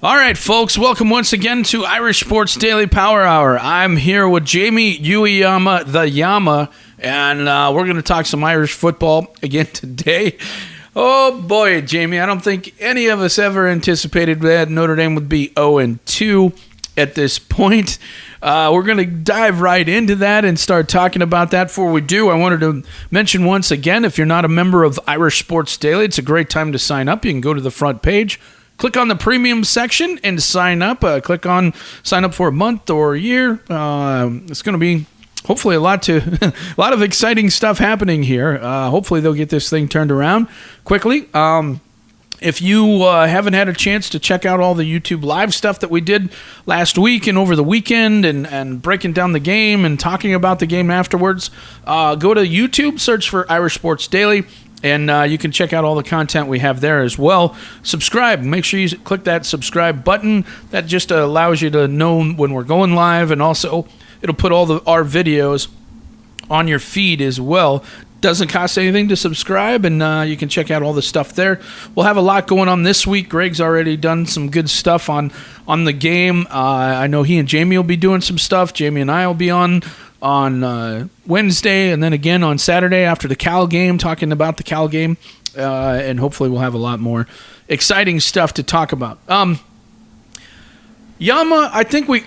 All right, folks, welcome once again to Irish Sports Daily Power Hour. I'm here with Jamie Uyeyama, the Yama, and we're going to talk some Irish football again today. Oh, boy, Jamie, I don't think any of us ever anticipated that Notre Dame would be 0-2 at this point. We're going to dive right into that and start talking about that. Before we do, I wanted to mention once again, if you're not a member of Irish Sports Daily, it's a great time to sign up. You can go to the front page, click on the premium section, and sign up. Click on sign up for a month or a year. It's going to be hopefully a lot of exciting stuff happening here. Hopefully they'll get this thing turned around quickly. If you haven't had a chance to check out all the YouTube live stuff that we did last week and over the weekend and breaking down the game and talking about the game afterwards, go to YouTube, search for Irish Sports Daily, and you can check out all the content we have there as well. Subscribe. Make sure you click that subscribe button. That just allows you to know when we're going live, and also it'll put all our videos on your feed as well. Doesn't cost anything to subscribe, and you can check out all the stuff there. We'll have a lot going on this week. Greg's already done some good stuff on the game. I know he and Jamie will be doing some stuff. Jamie and I will be on Wednesday, and then again on Saturday after the Cal game, talking about the Cal game, and hopefully we'll have a lot more exciting stuff to talk about. Yama, I think we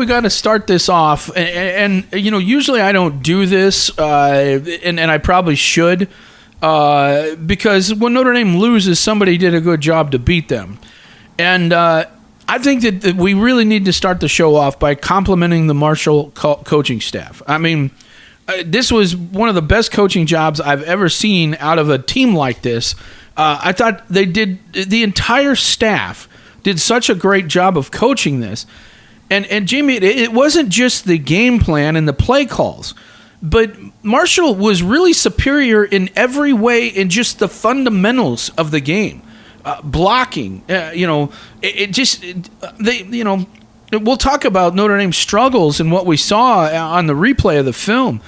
got to start this off, and you know, usually I don't do this, and I probably should, because when Notre Dame loses, somebody did a good job to beat them, and I think that we really need to start the show off by complimenting the Marshall coaching staff. I mean, this was one of the best coaching jobs I've ever seen out of a team like this. I thought the entire staff did such a great job of coaching this. And Jamie, it wasn't just the game plan and the play calls, but Marshall was really superior in every way in just the fundamentals of the game. Blocking, we'll talk about Notre Dame's struggles and what we saw on the replay of the film.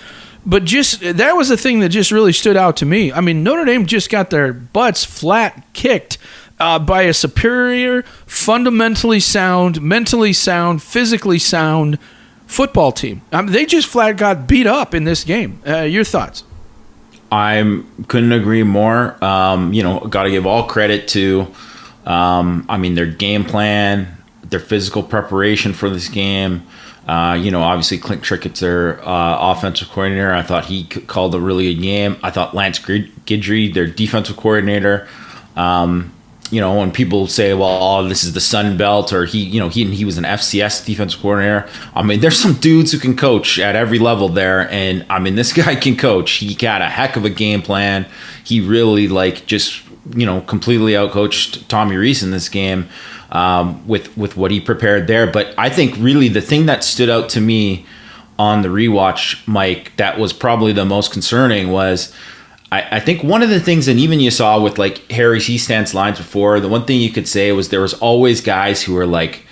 But that was the thing that just really stood out to me. I mean, Notre Dame just got their butts flat kicked by a superior, fundamentally sound, mentally sound, physically sound football team. They just flat got beat up in this game. Your thoughts? I couldn't agree more. Got to give all credit to, their game plan, their physical preparation for this game. Obviously Clint Trickett's their offensive coordinator. I thought he called a really good game. I thought Lance Guidry, their defensive coordinator, when people say, well, this is the Sun Belt, or he was an FCS defensive coordinator. I mean, there's some dudes who can coach at every level there. And I mean, this guy can coach. He got a heck of a game plan. He really completely outcoached Tommy Reese in this game with what he prepared there. But I think really the thing that stood out to me on the rewatch, Mike, that was probably the most concerning was, I think one of the things, and even you saw with like Harry Hiestands lines before, the one thing you could say was there was always guys who were like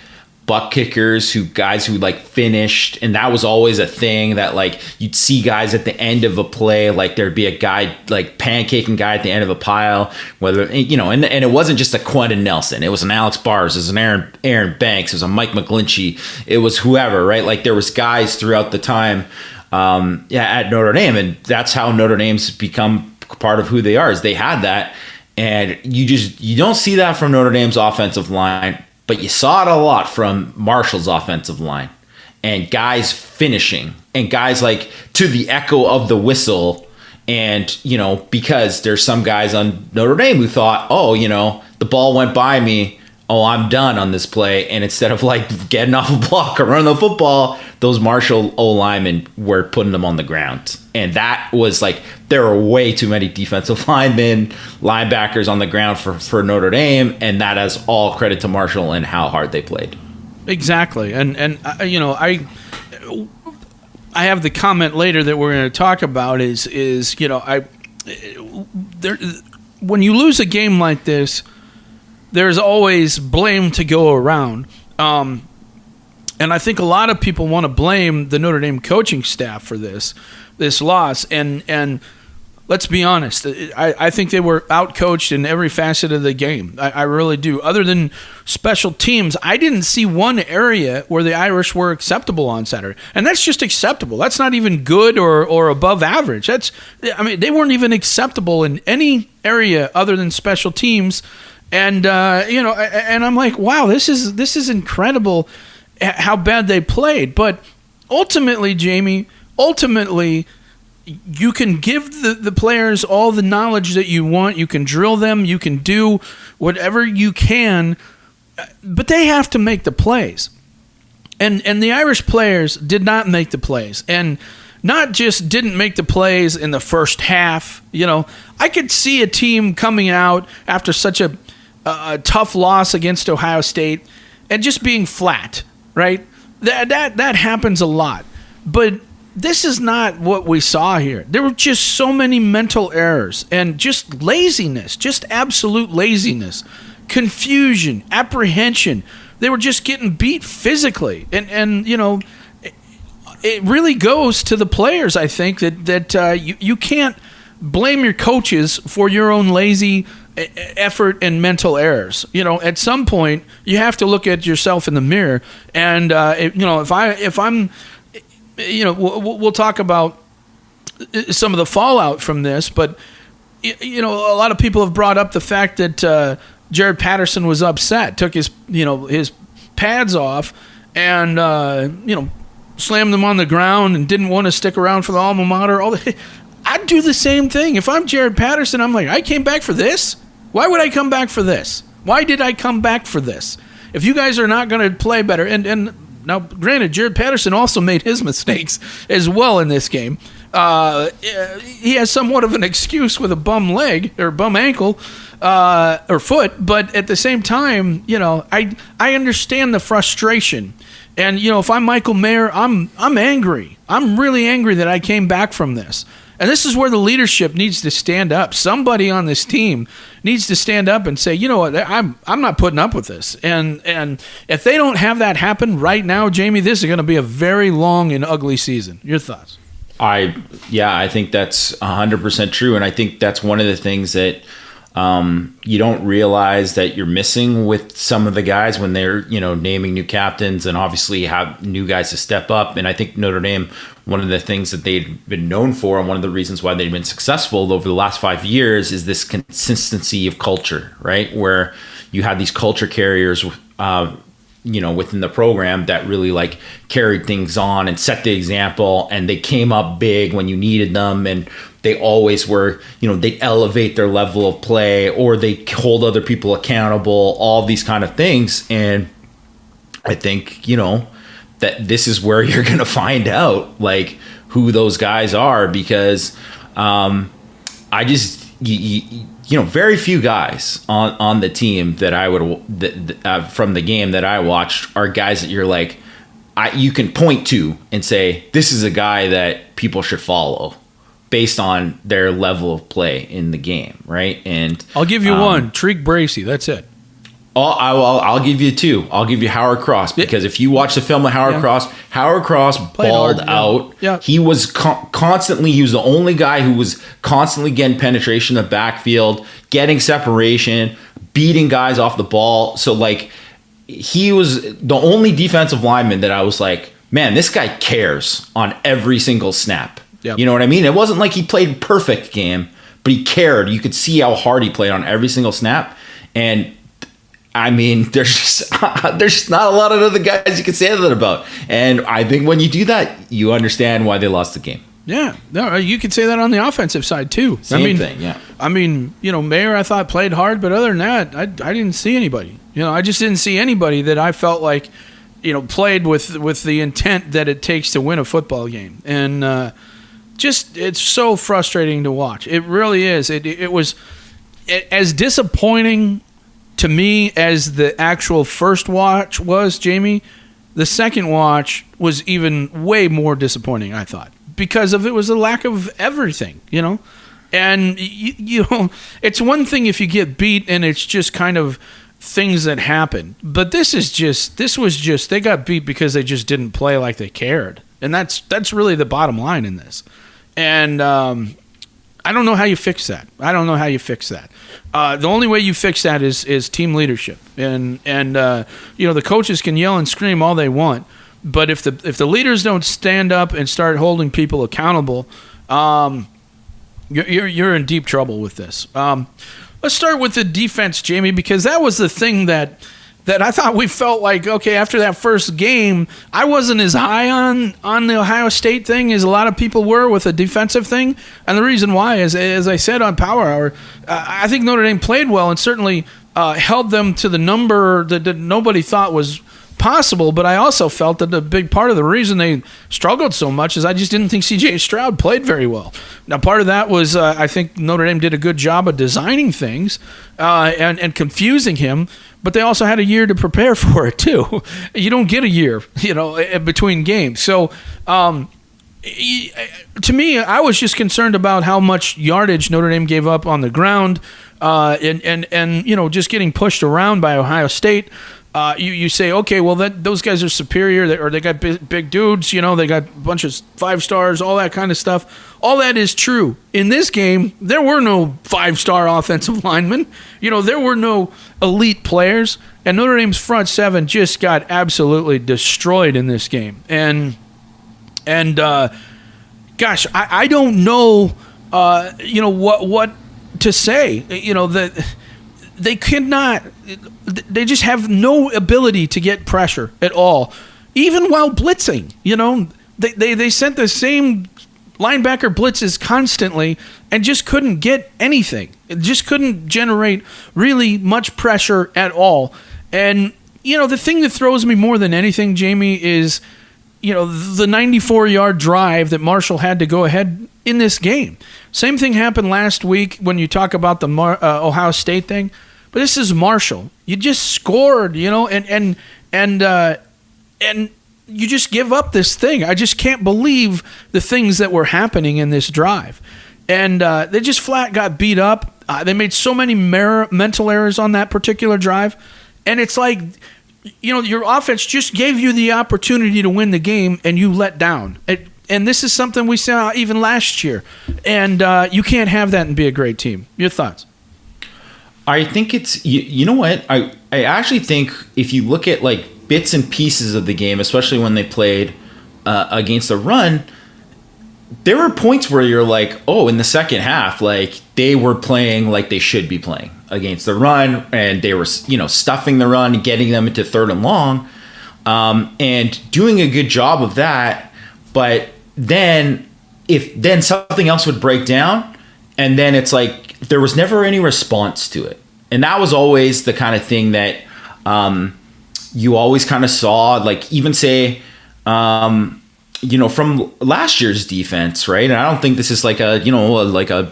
butt kickers, guys who like finished, and that was always a thing that like you'd see guys at the end of a play, like there'd be a guy like pancaking guy at the end of a pile, whether and it wasn't just a Quentin Nelson, it was an Alex Bars, it was an Aaron Banks, it was a Mike McGlinchey, it was whoever, right? Like there was guys throughout the time at Notre Dame, and that's how Notre Dame's become part of who they are, is they had that, and you don't see that from Notre Dame's offensive line, but you saw it a lot from Marshall's offensive line, and guys finishing, and guys like to the echo of the whistle, and because there's some guys on Notre Dame who thought, the ball went by me, I'm done on this play. And instead of like getting off a block or running the football, those Marshall O-linemen were putting them on the ground. And that was like, there were way too many defensive linemen, linebackers on the ground for Notre Dame. And that has all credit to Marshall and how hard they played. Exactly. And I have the comment later that we're going to talk about is when you lose a game like this, there's always blame to go around. And I think a lot of people want to blame the Notre Dame coaching staff for this loss. And let's be honest. I think they were outcoached in every facet of the game. I really do. Other than special teams, I didn't see one area where the Irish were acceptable on Saturday. And that's just acceptable. That's not even good or above average. They weren't even acceptable in any area other than special teams. And and I'm like, wow, this is incredible how bad they played. But ultimately, Jamie, you can give the players all the knowledge that you want. You can drill them. You can do whatever you can, but they have to make the plays. And the Irish players did not make the plays. And not just didn't make the plays in the first half. I could see a team coming out after such a tough loss against Ohio State and just being flat, right? That happens a lot. But this is not what we saw here. There were just so many mental errors and just laziness, just absolute laziness, confusion, apprehension. They were just getting beat physically. And it really goes to the players, I think, that you can't blame your coaches for your own lazy effort and mental errors. At some point, you have to look at yourself in the mirror. And, if I'm we'll talk about some of the fallout from this, but a lot of people have brought up the fact that Jared Patterson was upset, took his pads off, and slammed them on the ground and didn't want to stick around for the alma mater. I'd do the same thing if I'm Jared Patterson. I'm like, I came back for this. Why would I come back for this? Why did I come back for this? If you guys are not going to play better, and now, granted, Jared Patterson also made his mistakes as well in this game. He has somewhat of an excuse with a bum leg or bum ankle or foot, but at the same time, I understand the frustration. And if I'm Michael Mayer, I'm angry. I'm really angry that I came back from this. And this is where the leadership needs to stand up. Somebody on this team needs to stand up and say, you know what, I'm not putting up with this. And if they don't have that happen right now, Jamie, this is going to be a very long and ugly season. Your thoughts? I think that's 100% true. And I think that's one of the things that you don't realize that you're missing with some of the guys when they're, naming new captains and obviously have new guys to step up. And I think Notre Dame, one of the things that they've been known for and one of the reasons why they've been successful over the last 5 years is this consistency of culture, right? Where you had these culture carriers, within the program that really carried things on and set the example, and they came up big when you needed them, and they always were, they elevate their level of play or they hold other people accountable, all these kind of things. And I think, that this is where you're going to find out who those guys are, because I just, very few guys on the team that I would from the game that I watched are guys that you're you can point to and say, this is a guy that people should follow based on their level of play in the game, right? And I'll give you one, Tariq Bracy. That's it. I'll give you two. I'll give you Howard Cross, because if you watch the film of Howard Cross balled out. Yeah. He was constantly. He was the only guy who was constantly getting penetration in the backfield, getting separation, beating guys off the ball. So he was the only defensive lineman that I was like, man, this guy cares on every single snap. Yep. You know what I mean? It wasn't like he played perfect game, but he cared. You could see how hard he played on every single snap. And I mean, there's just not a lot of other guys you can say that about. And I think when you do that, you understand why they lost the game. Yeah. No, you could say that on the offensive side too. Same thing, yeah. I mean, Mayer, I thought played hard, but other than that, I didn't see anybody. I just didn't see anybody that I felt like, played with the intent that it takes to win a football game. And it's so frustrating to watch. It really is. It was as disappointing to me as the actual first watch was, Jamie. The second watch was even way more disappointing, I thought, because it was a lack of everything, And it's one thing if you get beat and it's just kind of things that happen, but this was just they got beat because they just didn't play like they cared, and that's really the bottom line in this. And I don't know how you fix that. The only way you fix that is team leadership, and the coaches can yell and scream all they want, but if the leaders don't stand up and start holding people accountable, you're in deep trouble with this. Let's start with the defense, Jamie, because that was the thing that I thought we felt like, okay, after that first game, I wasn't as high on the Ohio State thing as a lot of people were with the defensive thing. And the reason why is, as I said on Power Hour, I think Notre Dame played well and certainly held them to the number that nobody thought was possible, but I also felt that a big part of the reason they struggled so much is I just didn't think C.J. Stroud played very well. Now, part of that was I think Notre Dame did a good job of designing things and confusing him, but they also had a year to prepare for it too. You don't get a year, between games. So, to me, I was just concerned about how much yardage Notre Dame gave up on the ground, and just getting pushed around by Ohio State. You say, okay, well, those guys are superior, or they got big dudes, they got a bunch of 5 stars, all that kind of stuff. All that is true. In this game, there were no 5-star offensive linemen. There were no elite players, and Notre Dame's front seven just got absolutely destroyed in this game. And gosh, I don't know, what to say. That they could not. They just have no ability to get pressure at all, even while blitzing. They sent the same linebacker blitzes constantly and just couldn't get anything. It just couldn't generate really much pressure at all. And the thing that throws me more than anything, Jamie, is the 94-yard drive that Marshall had to go ahead in this game. Same thing happened last week when you talk about the Ohio State thing. But this is Marshall. You just scored, and you just give up this thing. I just can't believe the things that were happening in this drive. And they just flat got beat up. They made so many mental errors on that particular drive. And it's like, your offense just gave you the opportunity to win the game, and you let down. And this is something we saw even last year. And you can't have that and be a great team. Your thoughts? I think it's, you know what? I actually think if you look at like bits and pieces of the game, especially when they played against the run, there were points where you're like, oh, in the second half, like they were playing like they should be playing against the run, and they were, stuffing the run and getting them into 3rd and long, and doing a good job of that. But then if something else would break down, and then it's like, there was never any response to it. And that was always the kind of thing that you always kind of saw, like even say, from last year's defense, right? And I don't think this is like a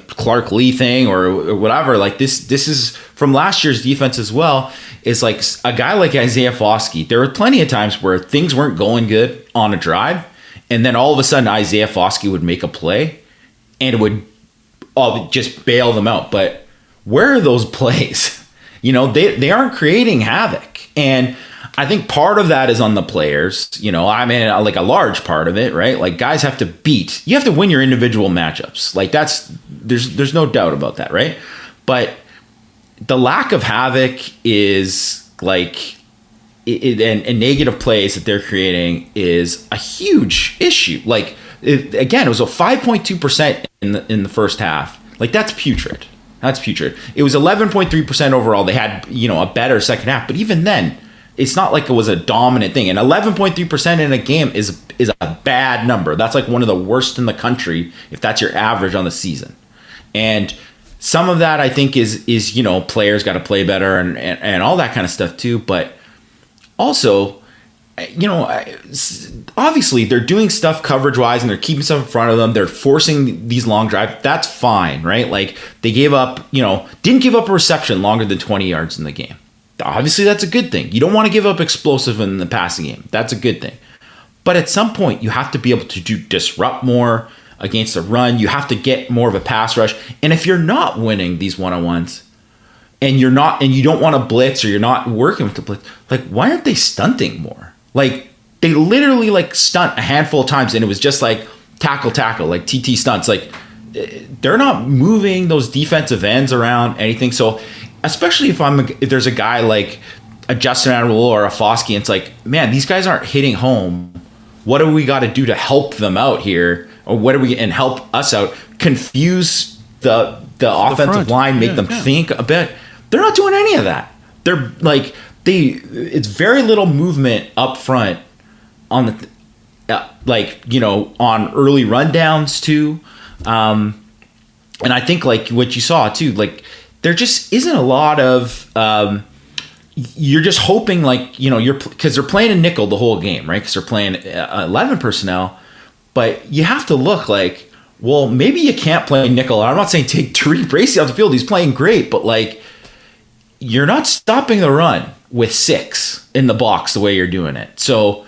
Clark Lee thing or whatever. Like this is from last year's defense as well. Is like a guy like Isaiah Foskey. There were plenty of times where things weren't going good on a drive, and then all of a sudden Isaiah Foskey would make a play, and it would just bail them out. But where are those plays? They aren't creating havoc. And I think part of that is on the players. Like a large part of it, right? Like guys have to win your individual matchups. Like there's no doubt about that, right? But the lack of havoc is like, and negative plays that they're creating is a huge issue. Like, it was a 5.2% in the first half. Like that's putrid. It was 11.3% overall. They had a better second half, but even then, it's not like it was a dominant thing. And 11.3% in a game is a bad number. That's like one of the worst in the country if that's your average on the season. And some of that I think is players got to play better and all that kind of stuff too. But also, obviously they're doing stuff coverage-wise and they're keeping stuff in front of them. They're forcing these long drives. That's fine, right? Like they gave up, didn't give up a reception longer than 20 yards in the game. Obviously, that's a good thing. You don't want to give up explosive in the passing game. That's a good thing. But at some point, you have to be able to disrupt more against the run. You have to get more of a pass rush. And if you're not winning these one-on-ones, and you don't want to blitz, or you're not working with the blitz, like why aren't they stunting more? Like they literally like stunt a handful of times, and it was just like tackle, like TT stunts. Like they're not moving those defensive ends around anything. So especially if there's a guy like a Justin Admiral or a Foskey, and it's like, man, these guys aren't hitting home. What do we got to do to help them out here? Or and help us out? Confuse the offensive line, make them think a bit. They're not doing any of that. They're like, it's very little movement up front on the, on early rundowns too. And I think like what you saw too, like there just isn't a lot of, you're just hoping like, because they're playing a nickel the whole game, right? Because they're playing 11 personnel, but you have to look like, well, maybe you can't play nickel. I'm not saying take Tariq Bracy off the field. He's playing great, but like, you're not stopping the run with 6 in the box the way you're doing it. So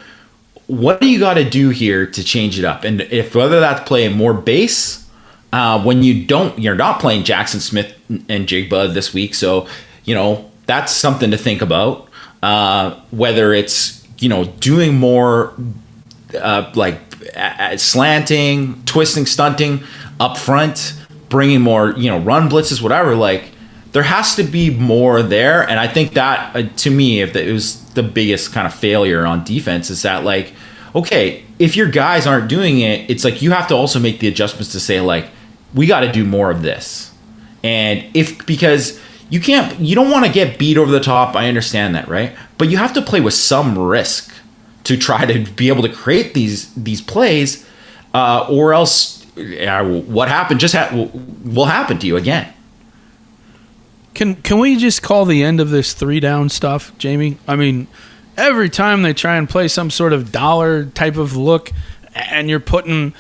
what do you got to do here to change it up? And whether that's playing more base, when you're not playing Jackson Smith and Jigba this week. So, that's something to think about. Whether it's, doing more slanting, twisting, stunting up front, bringing more, run blitzes, whatever, like there has to be more there. And I think that to me, it was the biggest kind of failure on defense is that like, okay, if your guys aren't doing it, it's like you have to also make the adjustments to say like, we got to do more of this. And because you don't want to get beat over the top. I understand that, right? But you have to play with some risk to try to be able to create these plays, or else what happened will happen to you again. Can we just call the end of this 3 down stuff, Jamie? I mean, every time they try and play some sort of dollar type of look, and you're putting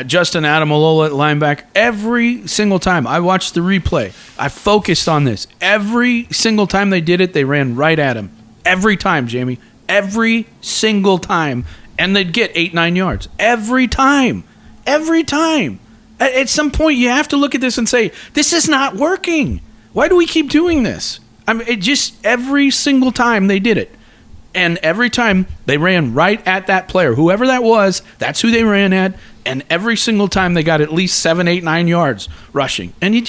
Justin Adamalola at linebacker, every single time I watched the replay, I focused on this. Every single time they did it, they ran right at him. Every time, Jamie. Every single time. And they'd get 8-9 yards. Every time. Every time. At some point, you have to look at this and say, this is not working. Why do we keep doing this? I mean, every single time they did it. And every time they ran right at that player, whoever that was, that's who they ran at. And every single time they got at least 7, 8, 9 yards rushing. And you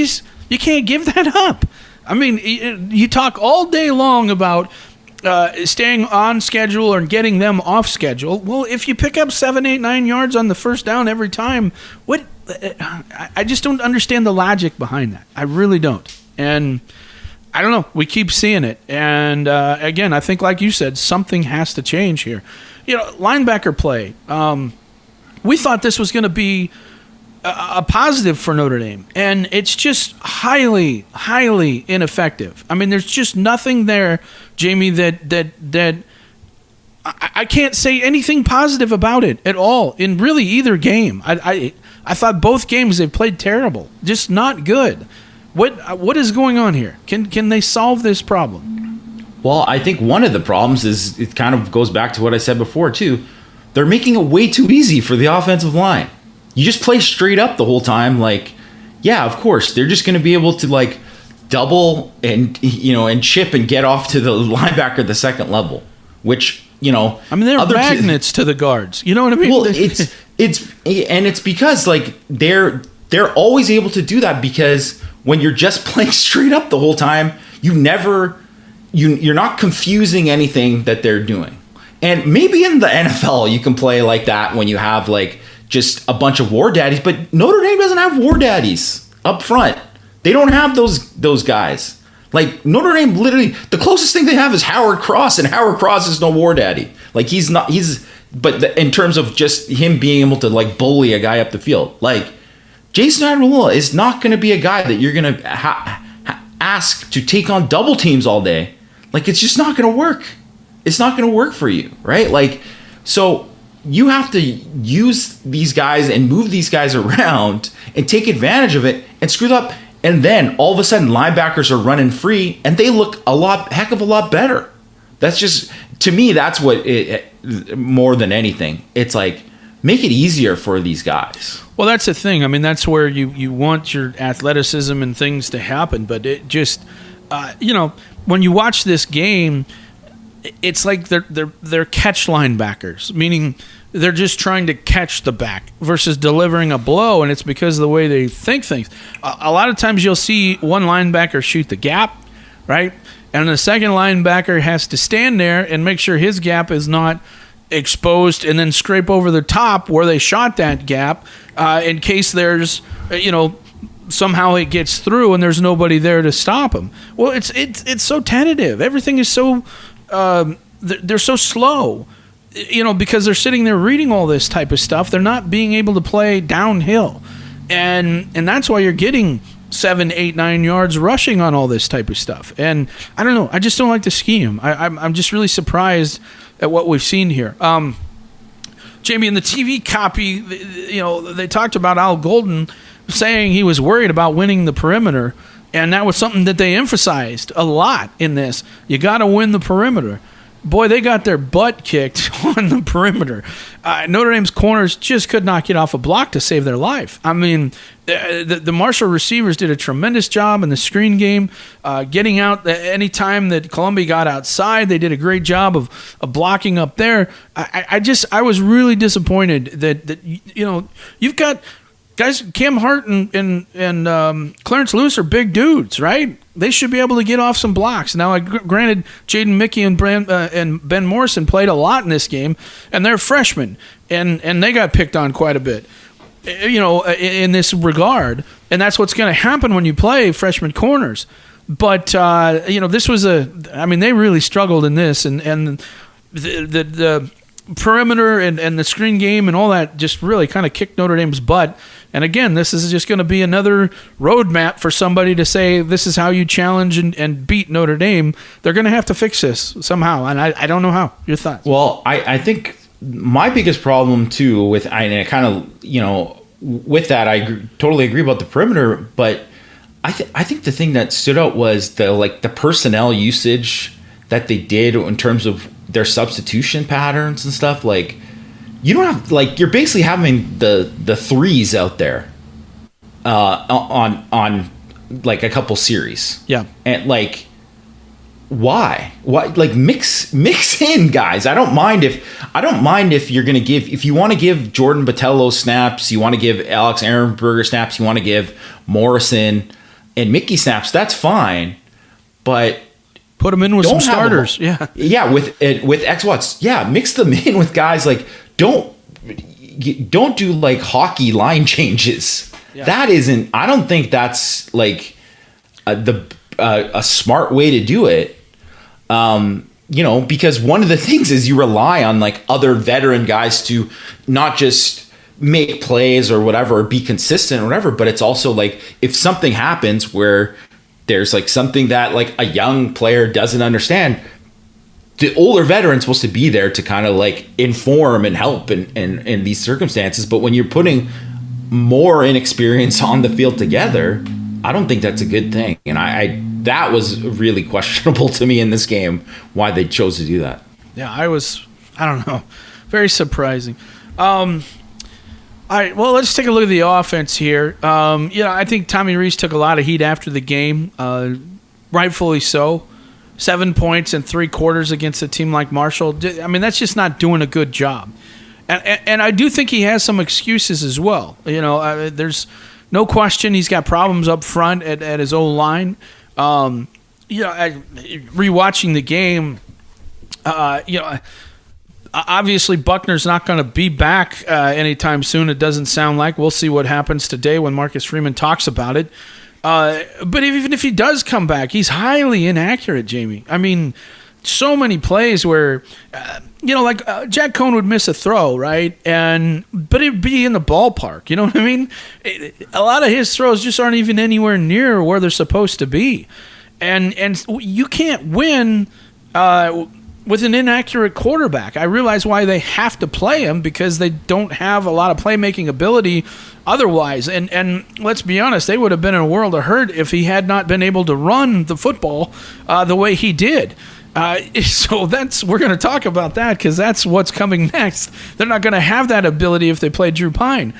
can't give that up. I mean, you talk all day long about staying on schedule or getting them off schedule. Well, if you pick up 7, 8, 9 yards on the first down every time, I just don't understand the logic behind that. I really don't. And I don't know. We keep seeing it. And again, I think like you said, something has to change here. Linebacker play. We thought this was going to be a positive for Notre Dame, and it's just highly, highly ineffective. I mean, there's just nothing there, Jamie, that I can't say anything positive about it at all in really either game. I thought both games they played terrible, just not good. What is going on here? Can they solve this problem? Well, I think one of the problems is it kind of goes back to what I said before too. They're making it way too easy for the offensive line. You just play straight up the whole time. Like, yeah, of course, they're just going to be able to like double and chip and get off to the linebacker at the second level, which, I mean, they're magnets to the guards. You know what I mean? Well, it's because like they're always able to do that because when you're just playing straight up the whole time, you're not confusing anything that they're doing. And maybe in the NFL you can play like that when you have like just a bunch of war daddies, but Notre Dame doesn't have war daddies up front. They don't have those guys. Like Notre Dame, literally the closest thing they have is Howard Cross, and Howard Cross is no war daddy. Like in terms of just him being able to like bully a guy up the field, like Jason Admiral is not going to be a guy that you're going to ask to take on double teams all day. Like it's just not going to work. It's not going to work for you, right? Like, so you have to use these guys and move these guys around and take advantage of it and screw it up. And then all of a sudden linebackers are running free and they look heck of a lot better. That's just, to me, that's what more than anything, it's like, make it easier for these guys. Well, that's the thing. I mean, that's where you want your athleticism and things to happen. But it just, when you watch this game, it's like they're catch linebackers, meaning they're just trying to catch the back versus delivering a blow, and it's because of the way they think things. A lot of times you'll see one linebacker shoot the gap, right? And the second linebacker has to stand there and make sure his gap is not exposed and then scrape over the top where they shot that gap in case there's, somehow it gets through and there's nobody there to stop him. Well, it's so tentative. Everything is so they're so slow, because they're sitting there reading all this type of stuff. They're not being able to play downhill, and that's why you're getting 7, 8, 9 yards rushing on all this type of stuff. And I don't know. I just don't like the scheme. I'm just really surprised at what we've seen here. Jamie, in the TV copy, they talked about Al Golden saying he was worried about winning the perimeter, and that was something that they emphasized a lot in this. You got to win the perimeter. Boy, they got their butt kicked on the perimeter. Notre Dame's corners just could not get off a block to save their life. I mean, the Marshall receivers did a tremendous job in the screen game, getting out any time that Columbia got outside. They did a great job of blocking up there. I was really disappointed that you've got guys. Cam Hart and Clarence Lewis are big dudes, right? They should be able to get off some blocks. Now, granted, Jaden Mickey and Ben Morrison played a lot in this game, and they're freshmen, and they got picked on quite a bit, in this regard. And that's what's going to happen when you play freshman corners. But, this was they really struggled in this, and the perimeter and the screen game and all that just really kind of kicked Notre Dame's butt. And again, this is just going to be another roadmap for somebody to say this is how you challenge and beat Notre Dame. They're going to have to fix this somehow, and I don't know how. Your thoughts? Well, I think my biggest problem too with I totally agree about the perimeter, but I think the thing that stood out was the personnel usage that they did in terms of their substitution patterns and stuff. Like, you don't have, you're basically having the threes out there on a couple series. Yeah. And why? Mix in guys. I don't mind if you're going to if you want to give Jordan Botelho snaps, you want to give Alex Ehrenberger snaps, you want to give Morrison and Mickey snaps, that's fine. But put them in with some starters. With X Watts. Yeah, mix them in with guys don't do hockey line changes. Yeah. That isn't. I don't think that's a smart way to do it. Because one of the things is you rely on other veteran guys to not just make plays or whatever, or be consistent or whatever, but it's also if something happens where there's something that a young player doesn't understand, the older veteran's supposed to be there to kind of inform and help in these circumstances. But when you're putting more inexperience on the field together, I don't think that's a good thing. And that was really questionable to me in this game, why they chose to do that. Yeah, I don't know, very surprising. All right, well, let's take a look at the offense here. I think Tommy Reese took a lot of heat after the game, rightfully so. 7 points in 3 quarters against a team like Marshall. I mean, that's just not doing a good job. And I do think he has some excuses as well. There's no question he's got problems up front at his O-line. Rewatching the game, obviously Buckner's not going to be back anytime soon. It doesn't sound like. We'll see what happens today when Marcus Freeman talks about it. But even if he does come back, he's highly inaccurate, Jamie. I mean, so many plays where, Jack Cohn would miss a throw, right? But it'd be in the ballpark. You know what I mean? A lot of his throws just aren't even anywhere near where they're supposed to be. And you can't win with an inaccurate quarterback. I realize why they have to play him, because they don't have a lot of playmaking ability otherwise. And let's be honest, they would have been in a world of hurt if he had not been able to run the football the way he did. So we're going to talk about that, because that's what's coming next. They're not going to have that ability if they play Drew Pine.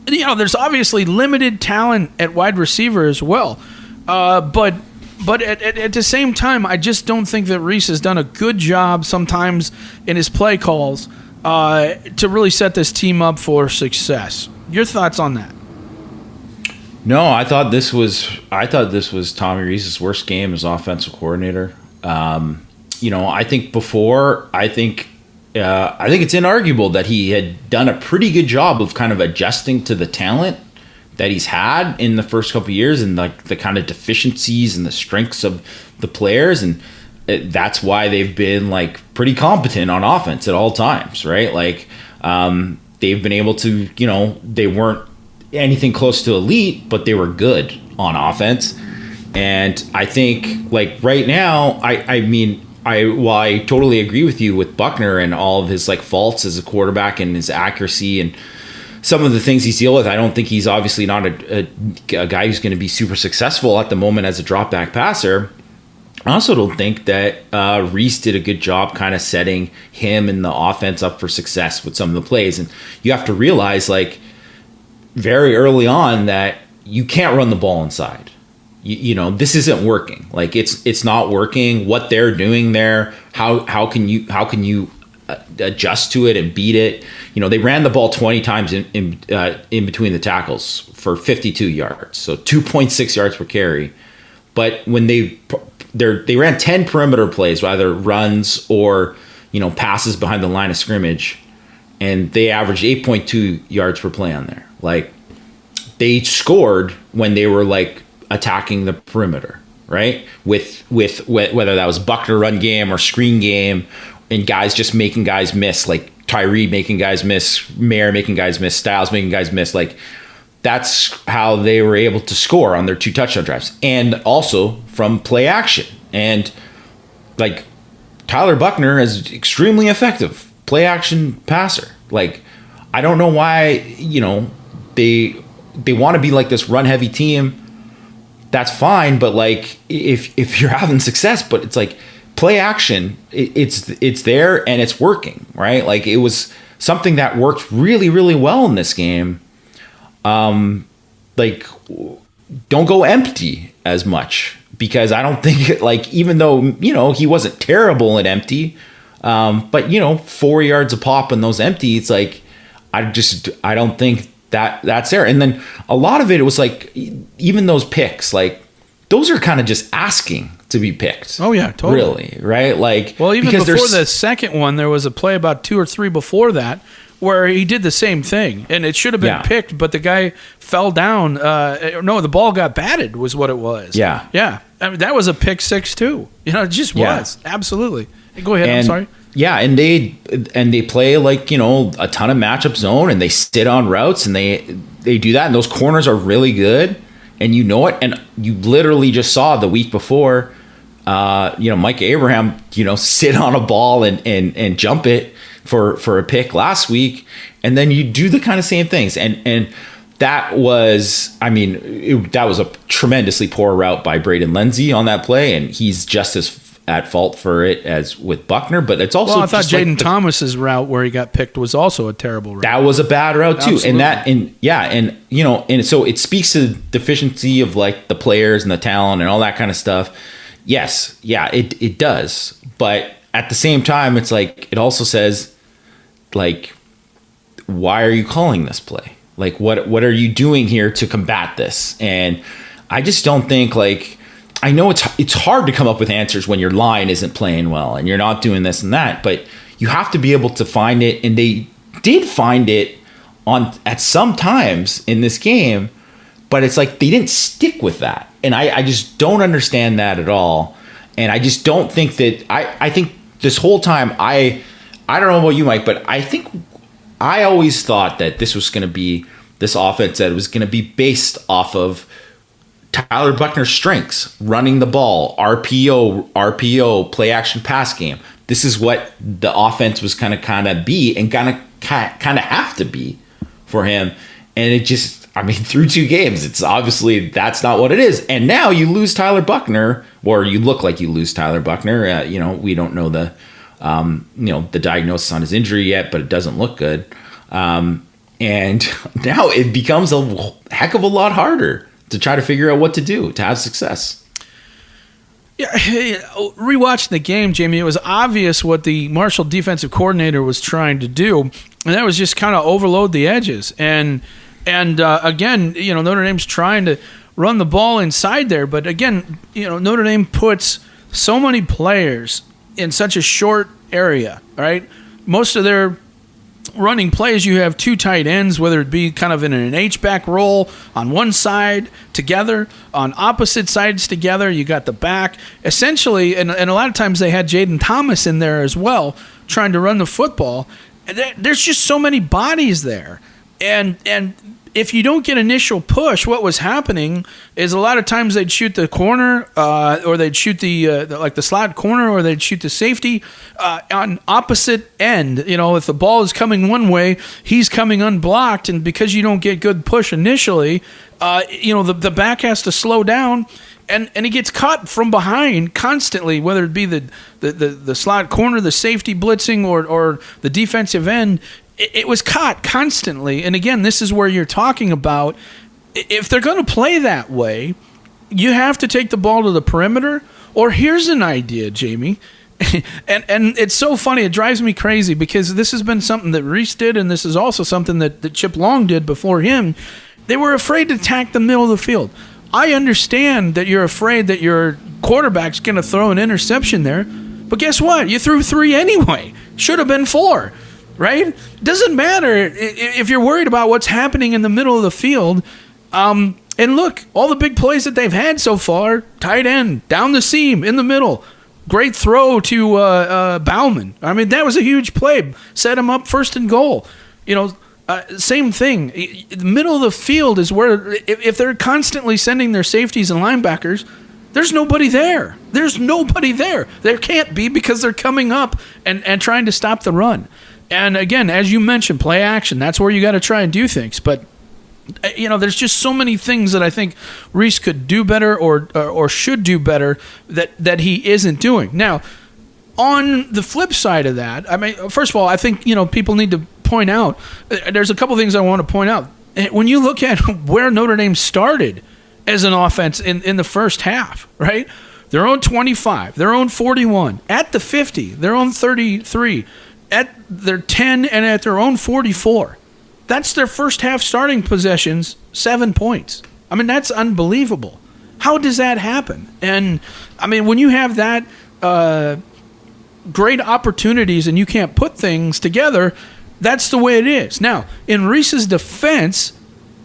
There's obviously limited talent at wide receiver as well. But at the same time, I just don't think that Reese has done a good job sometimes in his play calls to really set this team up for success. Your thoughts on that? No, I thought this was Tommy Reese's worst game as offensive coordinator. I think it's inarguable that he had done a pretty good job of kind of adjusting to the talent that he's had in the first couple of years and like the kind of deficiencies and the strengths of the players, and that's why they've been like pretty competent on offense at all times, right? Like they've been able to, they weren't anything close to elite, but they were good on offense. And I think like right now, I totally agree with you with Buckner and all of his like faults as a quarterback and his accuracy and some of the things he's dealing with. I don't think he's obviously not a guy who's going to be super successful at the moment as a drop back passer. I also don't think that Reese did a good job kind of setting him and the offense up for success with some of the plays. And you have to realize like very early on that you can't run the ball inside. This isn't working. Like it's not working. What they're doing there, how can you adjust to it and beat it? They ran the ball 20 times in between the tackles for 52 yards, so 2.6 yards per carry. But when they ran 10 perimeter plays, either runs or passes behind the line of scrimmage, and they averaged 8.2 yards per play on there. Like they scored when they were like attacking the perimeter, right? With whether that was Buckner run game or screen game, and guys just making guys miss, like Tyree making guys miss, Mayer making guys miss, Styles making guys miss. Like that's how they were able to score on their 2 touchdown drives, and also from play action. And like Tyler Buckner is extremely effective play action passer. Like I don't know why they want to be like this run heavy team. That's fine, but like if you're having success, but it's like play action, it's there and it's working, right? Like it was something that worked really, really well in this game. Like don't go empty as much, because I don't think like, even though he wasn't terrible at empty, but 4 yards a pop in those empty, it's like I don't think that's there. And then a lot of it was like, even those picks, like those are kind of just asking to be picked. Oh yeah, totally. Really, right? Like, well, even before the second one, there was a play about 2 or 3 before that where he did the same thing, and it should have been picked, but the guy fell down. No, the ball got batted was what it was. Yeah. I mean, that was a pick 6 too. It just was. Absolutely. Go ahead. I'm sorry. Yeah, and they play like a ton of matchup zone, and they sit on routes, and they do that, and those corners are really good, and it. And you literally just saw the week before, Mike Abraham, sit on a ball and jump it for a pick last week, and then you do the kind of same things, and that was, that was a tremendously poor route by Braden Lindsey on that play, and he's just as at fault for it as with Buckner. But it's also, I thought Jaden Thomas's route where he got picked was also a terrible route. That was a bad route too. Absolutely. And so it speaks to the deficiency of like the players and the talent and all that kind of stuff. Yes, yeah, it does. But at the same time, it's like, it also says, like, why are you calling this play? Like, what are you doing here to combat this? And I just don't think, like, I know it's hard to come up with answers when your line isn't playing well and you're not doing this and that, but you have to be able to find it. And they did find it at some times in this game, but it's like they didn't stick with that. And I just don't understand that at all. And I just don't think that I think this whole time, I don't know about you, Mike, but I think I always thought that this was going to be this offense that was going to be based off of Tyler Buckner's strengths, running the ball, RPO, play action pass game. This is what the offense was kind of be and kind of have to be for him. And it just, through 2 games, it's obviously that's not what it is. And now you lose Tyler Buckner, or you look like you lose Tyler Buckner. We don't know the diagnosis on his injury yet, but it doesn't look good. And now it becomes a heck of a lot harder to try to figure out what to do to have success. Yeah, rewatching the game, Jamie, it was obvious what the Marshall defensive coordinator was trying to do, and that was just kind of overload the edges. And again, Notre Dame's trying to run the ball inside there, but again, Notre Dame puts so many players in such a short area, right? Most of their running plays, you have two tight ends, whether it be kind of in an H-back role on one side together, on opposite sides together, you got the back. Essentially, and a lot of times they had Jaden Thomas in there as well, trying to run the football. And there's just so many bodies there. And if you don't get initial push, what was happening is a lot of times they'd shoot the corner, or they'd shoot the slot corner, or they'd shoot the safety on opposite end. If the ball is coming one way, he's coming unblocked, and because you don't get good push initially, the back has to slow down, and he gets caught from behind constantly, whether it be the slot corner, the safety blitzing, or the defensive end. It was caught constantly. And again, this is where you're talking about, if they're going to play that way, you have to take the ball to the perimeter. Or here's an idea, Jamie. and it's so funny. It drives me crazy because this has been something that Reese did, and this is also something that Chip Long did before him. They were afraid to attack the middle of the field. I understand that you're afraid that your quarterback's going to throw an interception there. But guess what? You threw 3 anyway. Should have been 4. Right? Doesn't matter if you're worried about what's happening in the middle of the field. And look, all the big plays that they've had so far, tight end, down the seam, in the middle. Great throw to Bauman. I mean, that was a huge play. Set him up 1st and goal. Same thing. The middle of the field is where, if they're constantly sending their safeties and linebackers, there's nobody there. There's nobody there. There can't be, because they're coming up and trying to stop the run. And again, as you mentioned, play action. That's where you got to try and do things. But there's just so many things that I think Reese could do better or should do better that he isn't doing. Now, on the flip side of that, I mean, first of all, I think people need to point out. There's a couple things I want to point out. When you look at where Notre Dame started as an offense in the first half, right? Their own 25, their own 41, at the 50, their own 33. At their 10 and at their own 44. That's their first half starting possessions, 7 points. I mean, that's unbelievable. How does that happen? And, I mean, when you have that great opportunities and you can't put things together, that's the way it is. Now, in Reese's defense,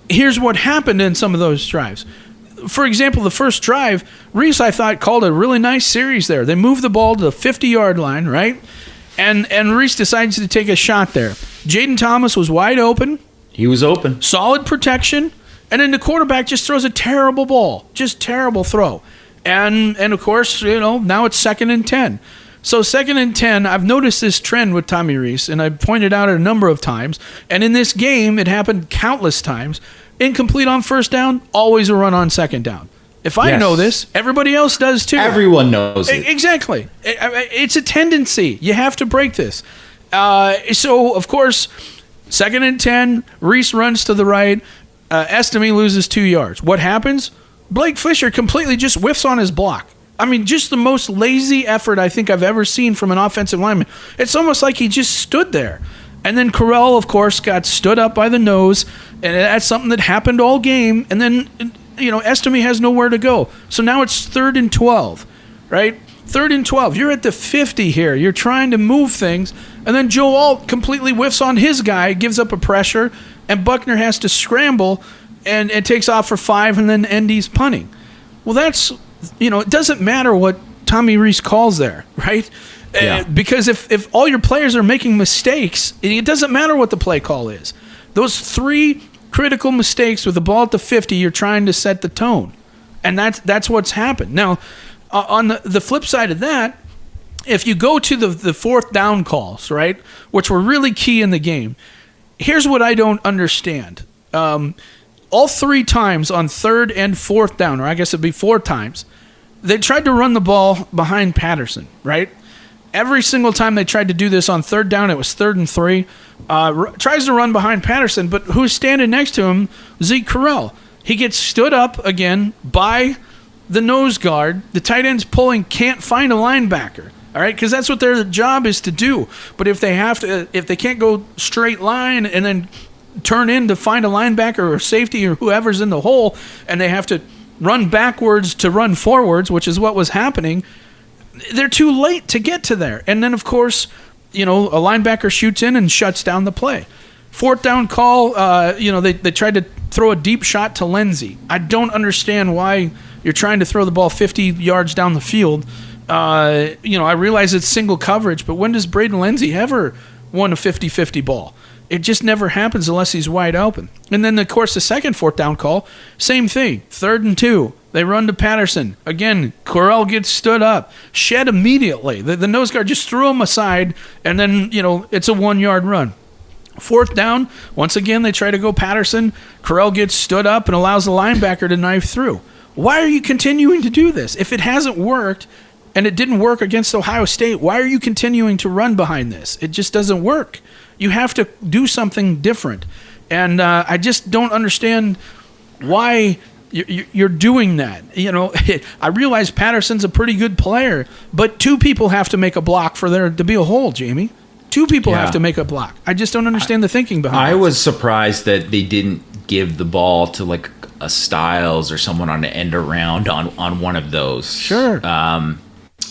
here's what happened in some of those drives. For example, the first drive, Reese, I thought, called a really nice series there. They moved the ball to the 50-yard line, right? And Reese decides to take a shot there. Jaden Thomas was wide open. He was open. Solid protection. And then the quarterback just throws a terrible ball. Just terrible throw. And of course, now it's 2nd and 10. So 2nd and 10, I've noticed this trend with Tommy Reese, and I've pointed out it a number of times. And in this game, it happened countless times. Incomplete on 1st down, always a run on 2nd down. If I know this, everybody else does too. Everyone knows it. Exactly. It's a tendency. You have to break this. So, of course, 2nd and 10, Reese runs to the right. Estime loses 2 yards. What happens? Blake Fisher completely just whiffs on his block. I mean, just the most lazy effort I think I've ever seen from an offensive lineman. It's almost like he just stood there. And then Correll, of course, got stood up by the nose, and that's something that happened all game. And then Estime has nowhere to go. So now it's 3rd and 12, right? 3rd and 12. You're at the 50 here. You're trying to move things. And then Joe Alt completely whiffs on his guy, gives up a pressure, and Buckner has to scramble and takes off for 5, and then Endy's punting. Well, that's, it doesn't matter what Tommy Reese calls there, right? Yeah. Because if all your players are making mistakes, it doesn't matter what the play call is. Those 3 critical mistakes with the ball at the 50, you're trying to set the tone. And that's what's happened. Now, on the flip side of that, if you go to the 4th down calls, right, which were really key in the game, here's what I don't understand. All 3 times on 3rd and 4th down, or I guess it'd be 4 times, they tried to run the ball behind Patterson, right? Every single time they tried to do this on 3rd down, it was 3rd and 3. Tries to run behind Patterson, but who's standing next to him? Zeke Correll. He gets stood up again by the nose guard, the tight end's pulling, can't find a linebacker. All right, because that's what their job is to do. But if they can't go straight line and then turn in to find a linebacker or safety or whoever's in the hole, and they have to run backwards to run forwards, which is what was happening, they're too late to get to there. And then, of course, a linebacker shoots in and shuts down the play. Fourth down call, they tried to throw a deep shot to Lindsey. I don't understand why you're trying to throw the ball 50 yards down the field. I realize it's single coverage, but when does Braden Lindsey ever won a 50-50 ball? It just never happens unless he's wide open. And then, of course, the second fourth down call, same thing. 3rd and 2. They run to Patterson. Again, Corral gets stood up. Shed immediately. The nose guard just threw him aside, and then, it's a 1-yard run. 4th down, once again, they try to go Patterson. Corral gets stood up and allows the linebacker to knife through. Why are you continuing to do this? If it hasn't worked, and it didn't work against Ohio State, why are you continuing to run behind this? It just doesn't work. You have to do something different. And I just don't understand why you're doing that. I realize Patterson's a pretty good player, but 2 people have to make a block for there to be a hole, Jamie. 2 people have to make a block. I just don't understand the thinking behind it. I was surprised that they didn't give the ball to like a Styles or someone on the end around on one of those. Sure.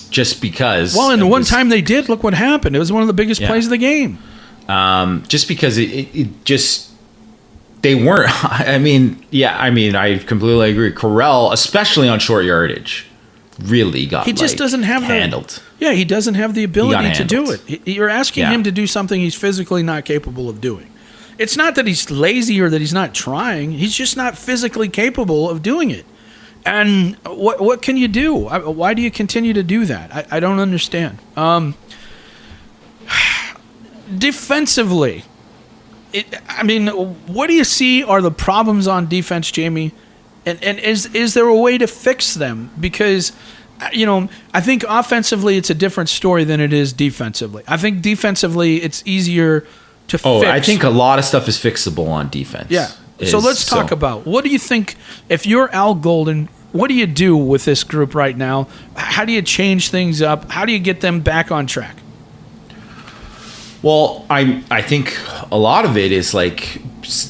Just because. Well, and the one time they did, look what happened. It was one of the biggest plays of the game. Just because it just, they weren't. I completely agree. Corral, especially on short yardage, really got he just doesn't have handled. He doesn't have the ability to do it. You're asking him to do something he's physically not capable of doing. It's not that he's lazy or that he's not trying. He's just not physically capable of doing it. And what can you do? Why do you continue to do that? I don't understand. Defensively, what do you see are the problems on defense, Jamie? And is there a way to fix them? Because, I think offensively it's a different story than it is defensively. I think defensively it's easier to fix. I think a lot of stuff is fixable on defense. Yeah. So let's talk about, what do you think, if you're Al Golden, what do you do with this group right now? How do you change things up? How do you get them back on track? Well, I think a lot of it is like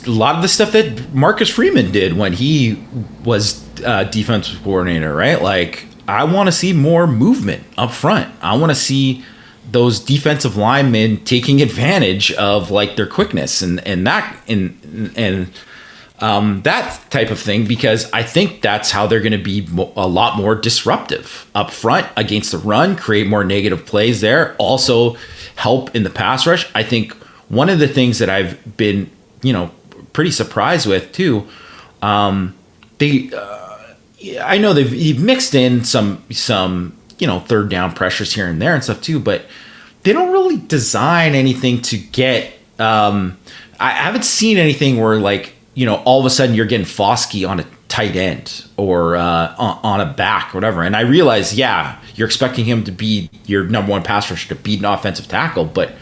a lot of the stuff that Marcus Freeman did when he was defensive coordinator, right? Like, I want to see more movement up front. I want to see those defensive linemen taking advantage of like their quickness and that type of thing, because I think that's how they're going to be a lot more disruptive up front against the run, create more negative plays there, also help in the pass rush. I think one of the things that I've been, pretty surprised with too, I know they've mixed in some third down pressures here and there and stuff too, but they don't really design anything to get, I haven't seen anything where like, all of a sudden you're getting Foskey on a tight end or on a back or whatever. And I realize, you're expecting him to be your number one pass rusher, to beat an offensive tackle, but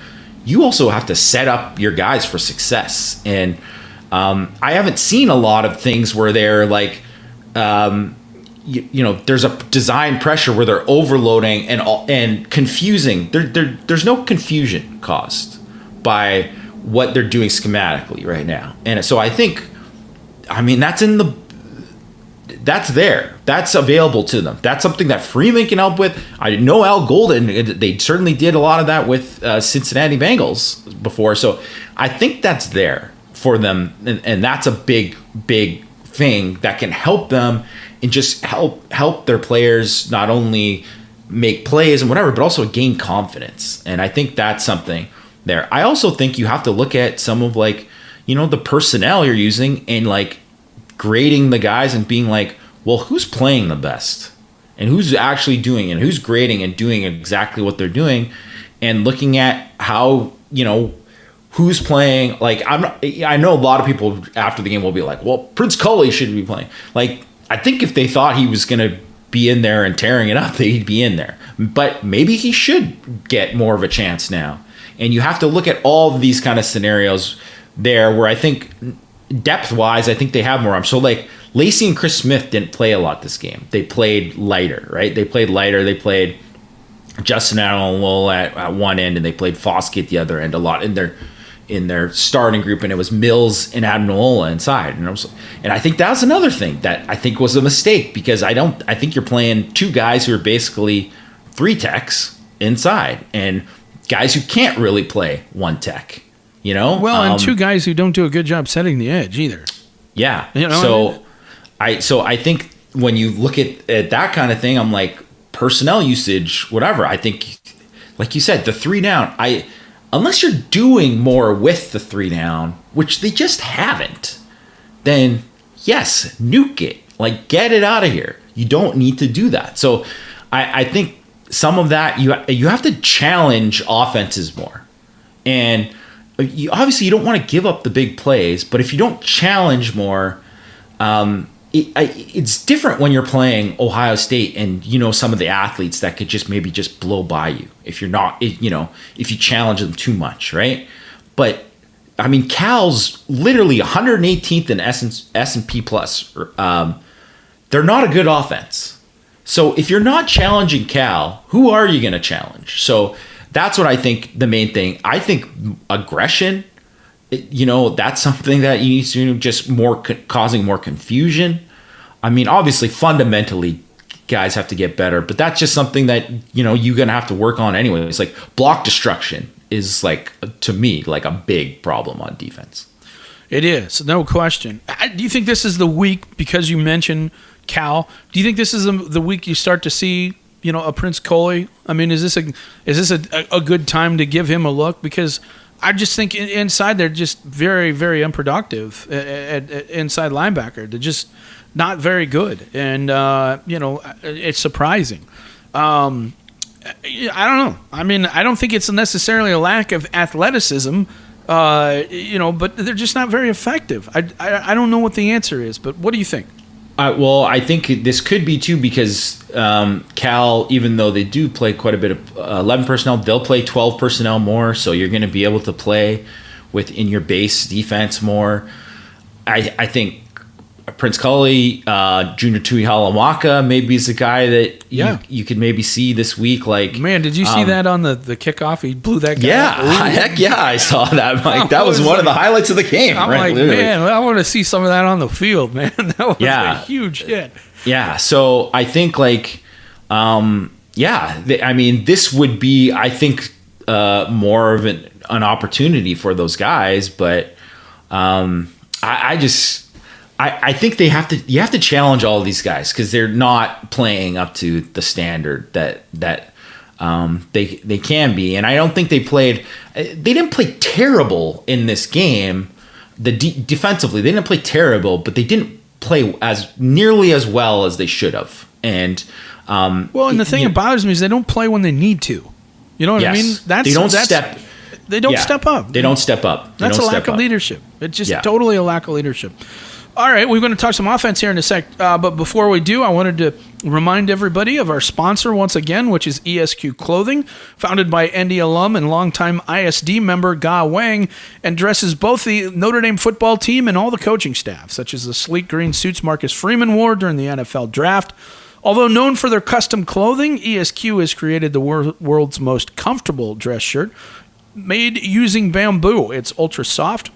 you also have to set up your guys for success. And I haven't seen a lot of things where they're like, there's a design pressure where they're overloading and confusing. There's no confusion caused by what they're doing schematically right now. And so I think, that's there. That's available to them. That's something that Freeman can help with. I know Al Golden, they certainly did a lot of that with Cincinnati Bengals before. So I think that's there for them. And that's a big, big thing that can help them and just help their players not only make plays and whatever, but also gain confidence. And I think that's something there. I also think you have to look at some of like, the personnel you're using and like grading the guys and being like, well, who's playing the best and who's actually doing and who's grading and doing exactly what they're doing, and looking at how, who's playing. Like, I know a lot of people after the game will be like, well, Prince Culley should be playing. Like, I think if they thought he was going to be in there and tearing it up, he'd be in there. But maybe he should get more of a chance now. And you have to look at all of these kind of scenarios there where I think depth-wise, I think they have more. So, like, Lacey and Chris Smith didn't play a lot this game. They played lighter, right? They played Justin Allen at one end, and they played Foskey at the other end a lot in their starting group, and it was Mills and Adenola inside. And I think that's another thing that I think was a mistake, because I think you're playing two guys who are basically 3 techs inside, and guys who can't really play 1 tech, you know? Well, and 2 guys who don't do a good job setting the edge either. Yeah. You know, so I think when you look at that kind of thing, I'm like, personnel usage, whatever. I think, like you said, the 3 down, unless you're doing more with the 3 down, which they just haven't, then yes, nuke it. Like, get it out of here. You don't need to do that. So I think some of that, you have to challenge offenses more. And obviously you don't want to give up the big plays, but if you don't challenge more, it's different when you're playing Ohio State and some of the athletes that could just blow by you if you're not, if you challenge them too much, right? But I mean, Cal's literally 118th in S&P plus. They're not a good offense. So if you're not challenging Cal, who are you going to challenge? So that's what I think the main thing. I think aggression, that's something that you need to just causing more confusion. I mean, obviously, fundamentally, guys have to get better, but that's just something that, you're going to have to work on anyway. It's like block destruction is, like, to me, like a big problem on defense. It is, no question. Do you think this is the week, because you mentioned Cal, do you think this is the week you start to see, a Prince Coley? I mean, is this a good time to give him a look? Because I just think inside they're just very, very unproductive at inside linebacker. They're just not very good, and it's surprising. I don't know. I mean, I don't think it's necessarily a lack of athleticism, but they're just not very effective. I don't know what the answer is, but what do you think? Well, I think this could be too, because Cal, even though they do play quite a bit of 11 personnel, they'll play 12 personnel more. So you're going to be able to play within your base defense more. I think Prince Cully, Junior Tuihalamaka maybe is a guy that you could maybe see this week. Like, man, did you see that on the kickoff? He blew that guy. Yeah, heck yeah, I saw that. Like, that was one of the highlights of the game. I'm right? like, Literally. Man, I want to see some of that on the field, man. That was a huge hit. Yeah, so I think like, this would be, I think, more of an opportunity for those guys, but I think you have to challenge all of these guys, because they're not playing up to the standard that they can be. And I don't think they didn't play terrible in this game. Defensively, they didn't play terrible, but they didn't play as nearly as well as they should have. And and the thing that bothers me is they don't play when they need to. You know what I mean? They don't step up. They don't step up. That's a lack of leadership. It's just totally a lack of leadership. All right, we're going to talk some offense here in a sec. But before we do, I wanted to remind everybody of our sponsor once again, which is ESQ Clothing, founded by ND alum and longtime ISD member Ga Wang, and dresses both the Notre Dame football team and all the coaching staff, such as the sleek green suits Marcus Freeman wore during the NFL draft. Although known for their custom clothing, ESQ has created the world's most comfortable dress shirt, made using bamboo. It's ultra soft,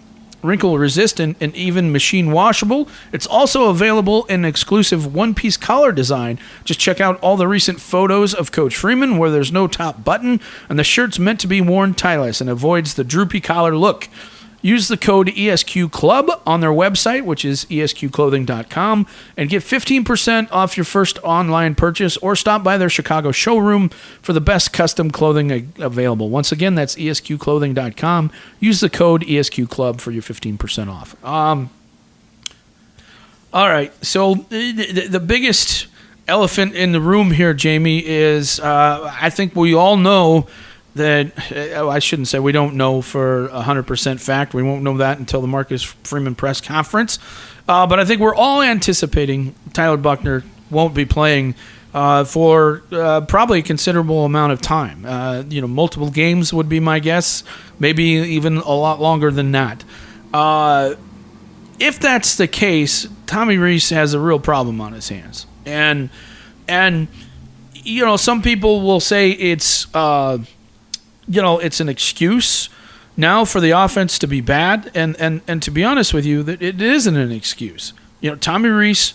wrinkle resistant, and even machine washable. It's also available in an exclusive one-piece collar design. Just check out all the recent photos of Coach Freeman where there's no top button, and the shirt's meant to be worn tightless and avoids the droopy collar look. Use the code ESQ Club on their website, which is esqclothing.com, and get 15% off your first online purchase, or stop by their Chicago showroom for the best custom clothing available. Once again, that's esqclothing.com. Use the code ESQ Club for your 15% off. All right, so the biggest elephant in the room here, Jamie, is I think we all know that I shouldn't say we don't know for 100% fact. We won't know that until the Marcus Freeman press conference. But I think we're all anticipating Tyler Buchner won't be playing for probably a considerable amount of time. Multiple games would be my guess, maybe even a lot longer than that. if that's the case, Tommy Reese has a real problem on his hands. And some people will say it's it's an excuse now for the offense to be bad, and to be honest with you, that it isn't an excuse. Tommy Reese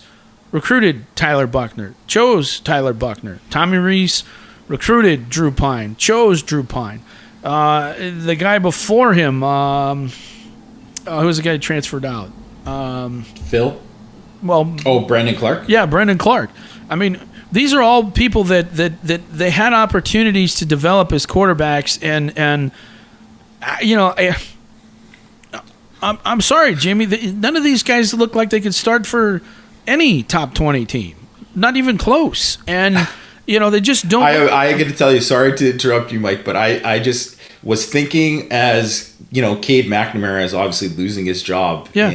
recruited Tyler Buckner, chose Tyler Buckner. Tommy Reese recruited Drew Pine, chose Drew Pine. The guy before him, who was the guy who transferred out? Phil? Brandon Clark? Yeah, Brandon Clark. I mean, these are all people that they had opportunities to develop as quarterbacks, and I'm sorry, Jamie. None of these guys look like they could start for any top 20 team. Not even close. And they just don't. I got to tell you, sorry to interrupt you, Mike, but I just was thinking as Cade McNamara is obviously losing his job. Yeah.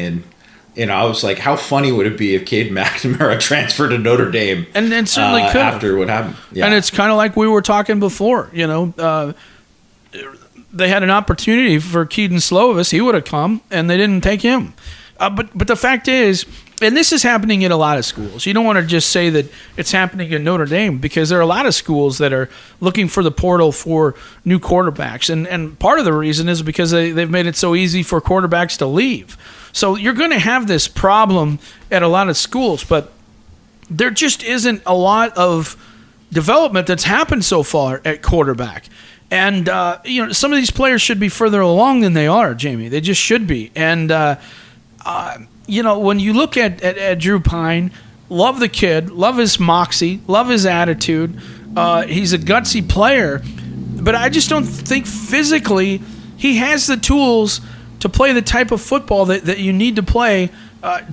And I was like, how funny would it be if Cade McNamara transferred to Notre Dame? And certainly could after what happened. Yeah. And it's kind of like we were talking before. They had an opportunity for Keaton Slovis. He would have come, and they didn't take him. But the fact is, and this is happening in a lot of schools. You don't want to just say that it's happening in Notre Dame, because there are a lot of schools that are looking for the portal for new quarterbacks. And part of the reason is because they've made it so easy for quarterbacks to leave. So you're going to have this problem at a lot of schools, but there just isn't a lot of development that's happened so far at quarterback. And, some of these players should be further along than they are, Jamie. They just should be. And, when you look at Drew Pine, love the kid, love his moxie, love his attitude. He's a gutsy player. But I just don't think physically he has the tools to play the type of football that you need to play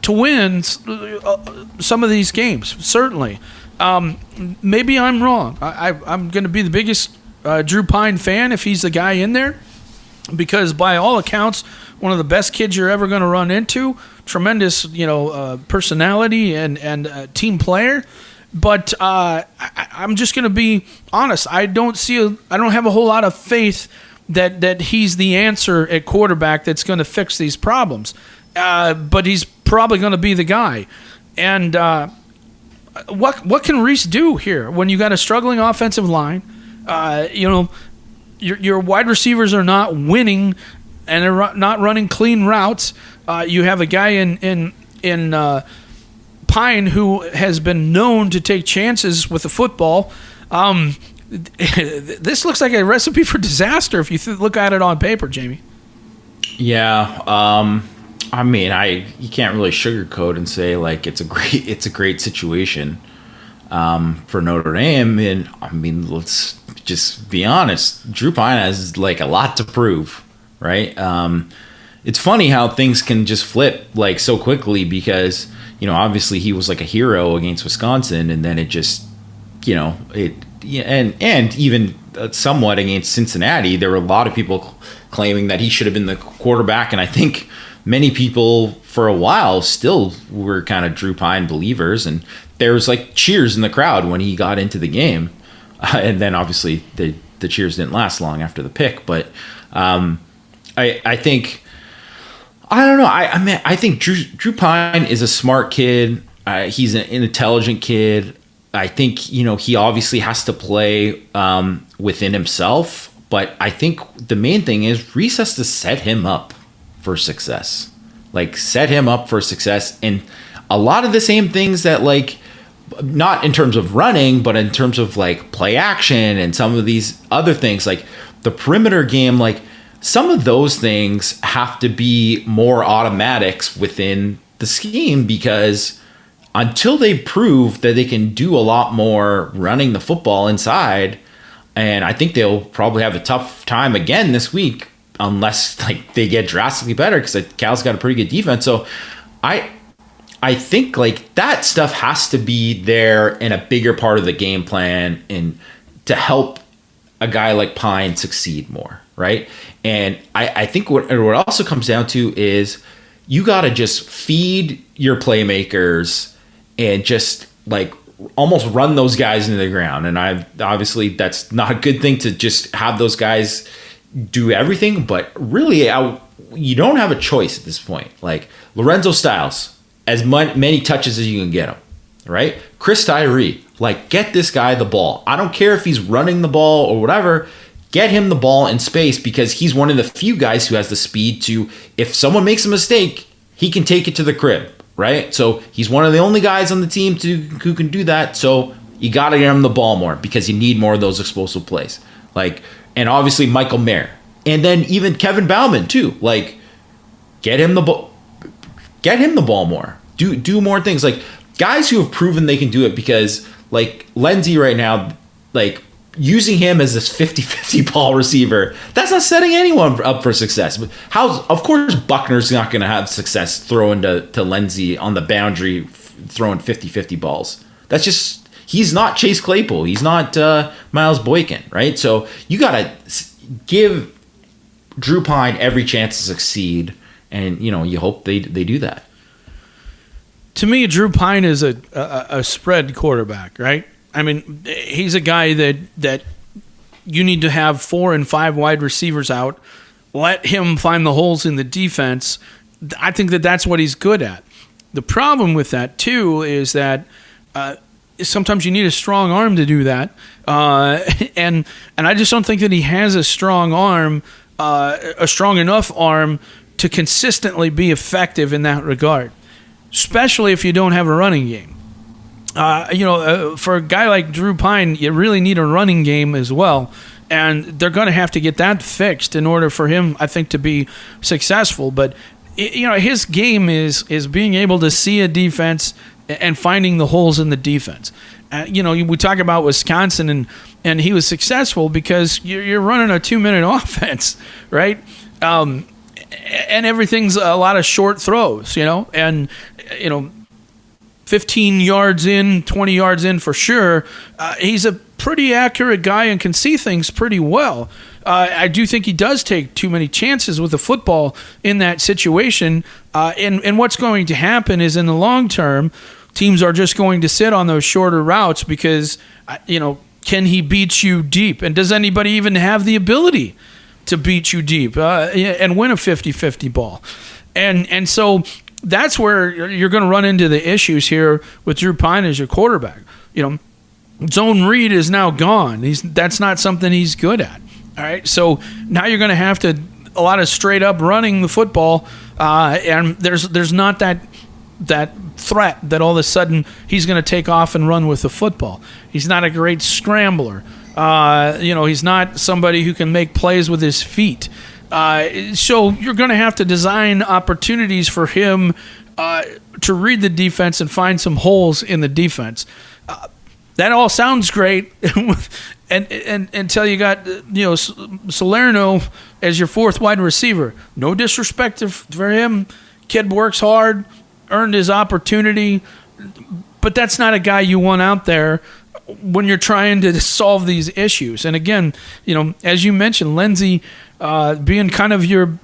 to win some of these games, certainly. Maybe I'm wrong. I'm going to be the biggest Drew Pine fan if he's the guy in there, because by all accounts, one of the best kids you're ever going to run into, tremendous personality and team player. But I'm just going to be honest. I don't have a whole lot of faith that he's the answer at quarterback that's going to fix these problems. But he's probably going to be the guy. And what can Reese do here when you got a struggling offensive line? Your wide receivers are not winning, and they're not running clean routes. You have a guy in Pine who has been known to take chances with the football. This looks like a recipe for disaster if you look at it on paper, Jamie. Yeah. You can't really sugarcoat and say like it's a great situation for Notre Dame. And let's just be honest. Drew Pine has like a lot to prove, right? It's funny how things can just flip like so quickly, because obviously he was like a hero against Wisconsin, and then it just and even somewhat against Cincinnati, there were a lot of people claiming that he should have been the quarterback, and I think many people for a while still were kind of Drew Pine believers, and there was like cheers in the crowd when he got into the game, and then obviously the cheers didn't last long after the pick. But I think, I don't know. I think Drew Pine is a smart kid. He's an intelligent kid. I think, he obviously has to play within himself, but I think the main thing is Reese has to set him up for success. Like, set him up for success. And a lot of the same things that, like, not in terms of running, but in terms of, like, play action and some of these other things, like the perimeter game, like, some of those things have to be more automatics within the scheme, because until they prove that they can do a lot more running the football inside, and I think they'll probably have a tough time again this week unless like they get drastically better, because Cal's got a pretty good defense. So I think like that stuff has to be there in a bigger part of the game plan and to help a guy like Pine succeed more, right? And I think what also comes down to is you got to just feed your playmakers and just like almost run those guys into the ground. And obviously that's not a good thing to just have those guys do everything, but really, you don't have a choice at this point. Like Lorenzo Styles, as many touches as you can get him, right? Chris Tyree, like get this guy the ball. I don't care if he's running the ball or whatever. Get him the ball in space because he's one of the few guys who has the speed to, if someone makes a mistake, he can take it to the crib, right? So he's one of the only guys on the team who can do that. So you got to get him the ball more because you need more of those explosive plays. Like, and obviously Michael Mayer. And then even Kevin Bauman too. Like, get him the ball more. Do more things. Like guys who have proven they can do it because like Lindsey right now, like using him as this 50-50 ball receiver, that's not setting anyone up for success. But of course Buckner's not going to have success throwing to Lindsey on the boundary, throwing 50-50 balls. That's just, he's not Chase Claypool. He's not Miles Boykin, right? So you got to give Drew Pine every chance to succeed, and you hope they do that. To me, Drew Pine is a spread quarterback, right? I mean, he's a guy that you need to have 4 and 5 wide receivers out. Let him find the holes in the defense. I think that's what he's good at. The problem with that, too, is that sometimes you need a strong arm to do that. And I just don't think that he has a strong arm, a strong enough arm to consistently be effective in that regard, especially if you don't have a running game. For a guy like Drew Pine, you really need a running game as well. And they're going to have to get that fixed in order for him, I think, to be successful. But, his game is being able to see a defense and finding the holes in the defense. We talk about Wisconsin, and he was successful because you're running a 2-minute offense, right? And everything's a lot of short throws, and 15 yards in, 20 yards in for sure. He's a pretty accurate guy and can see things pretty well. I do think he does take too many chances with the football in that situation. And what's going to happen is in the long term, teams are just going to sit on those shorter routes because, can he beat you deep? And does anybody even have the ability to beat you deep and win a 50-50 ball? And so that's where you're going to run into the issues here with Drew Pine as your quarterback. Zone read is now gone. That's not something he's good at. All right, so now you're going to have a lot of straight up running the football, and there's not that threat that all of a sudden he's going to take off and run with the football. He's not a great scrambler. He's not somebody who can make plays with his feet. So you're going to have to design opportunities for him to read the defense and find some holes in the defense. That all sounds great, and until you got Salerno as your 4th wide receiver. No disrespect for him. Kid works hard, earned his opportunity, but that's not a guy you want out there when you're trying to solve these issues. And again, as you mentioned, Lindsey being kind of your,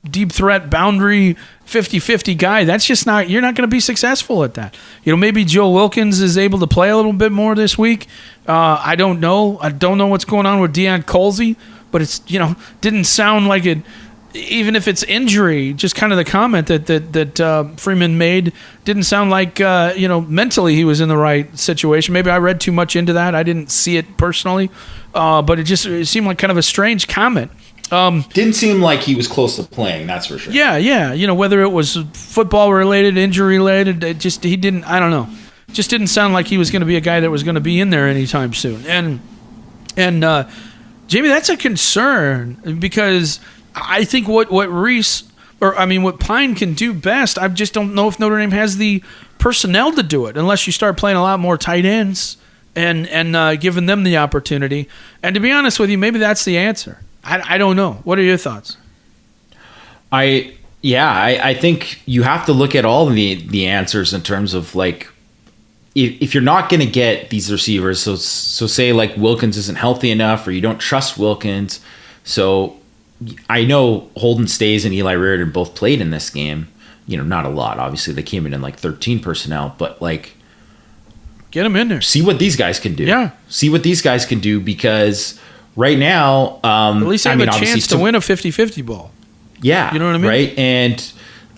deep threat boundary 50-50 guy, that's just not, you're not going to be successful at that. Maybe Joe Wilkins is able to play a little bit more this week. I don't know. I don't know what's going on with Deion Colsey, but it's, didn't sound like it. Even if it's injury, just kind of the comment that Freeman made didn't sound like, mentally he was in the right situation. Maybe I read too much into that. I didn't see it personally, but it seemed like kind of a strange comment. Didn't seem like he was close to playing, that's for sure. Yeah. Whether it was football related, injury related, he didn't, I don't know. Just didn't sound like he was going to be a guy that was going to be in there anytime soon. And Jamie, that's a concern because I think what Reese, what Pine can do best, I just don't know if Notre Dame has the personnel to do it unless you start playing a lot more tight ends and giving them the opportunity. And to be honest with you, maybe that's the answer. I don't know. What are your thoughts? I think you have to look at all the answers in terms of like, if you're not going to get these receivers, so say like Wilkins isn't healthy enough or you don't trust Wilkins. So I know Holden Stays and Eli Reardon both played in this game. Not a lot. Obviously, they came in like 13 personnel, but like, get them in there. See what these guys can do. Yeah. See what these guys can do because right now, At least they have a obviously chance to win a 50-50 ball. Yeah. You know what I mean? Right. And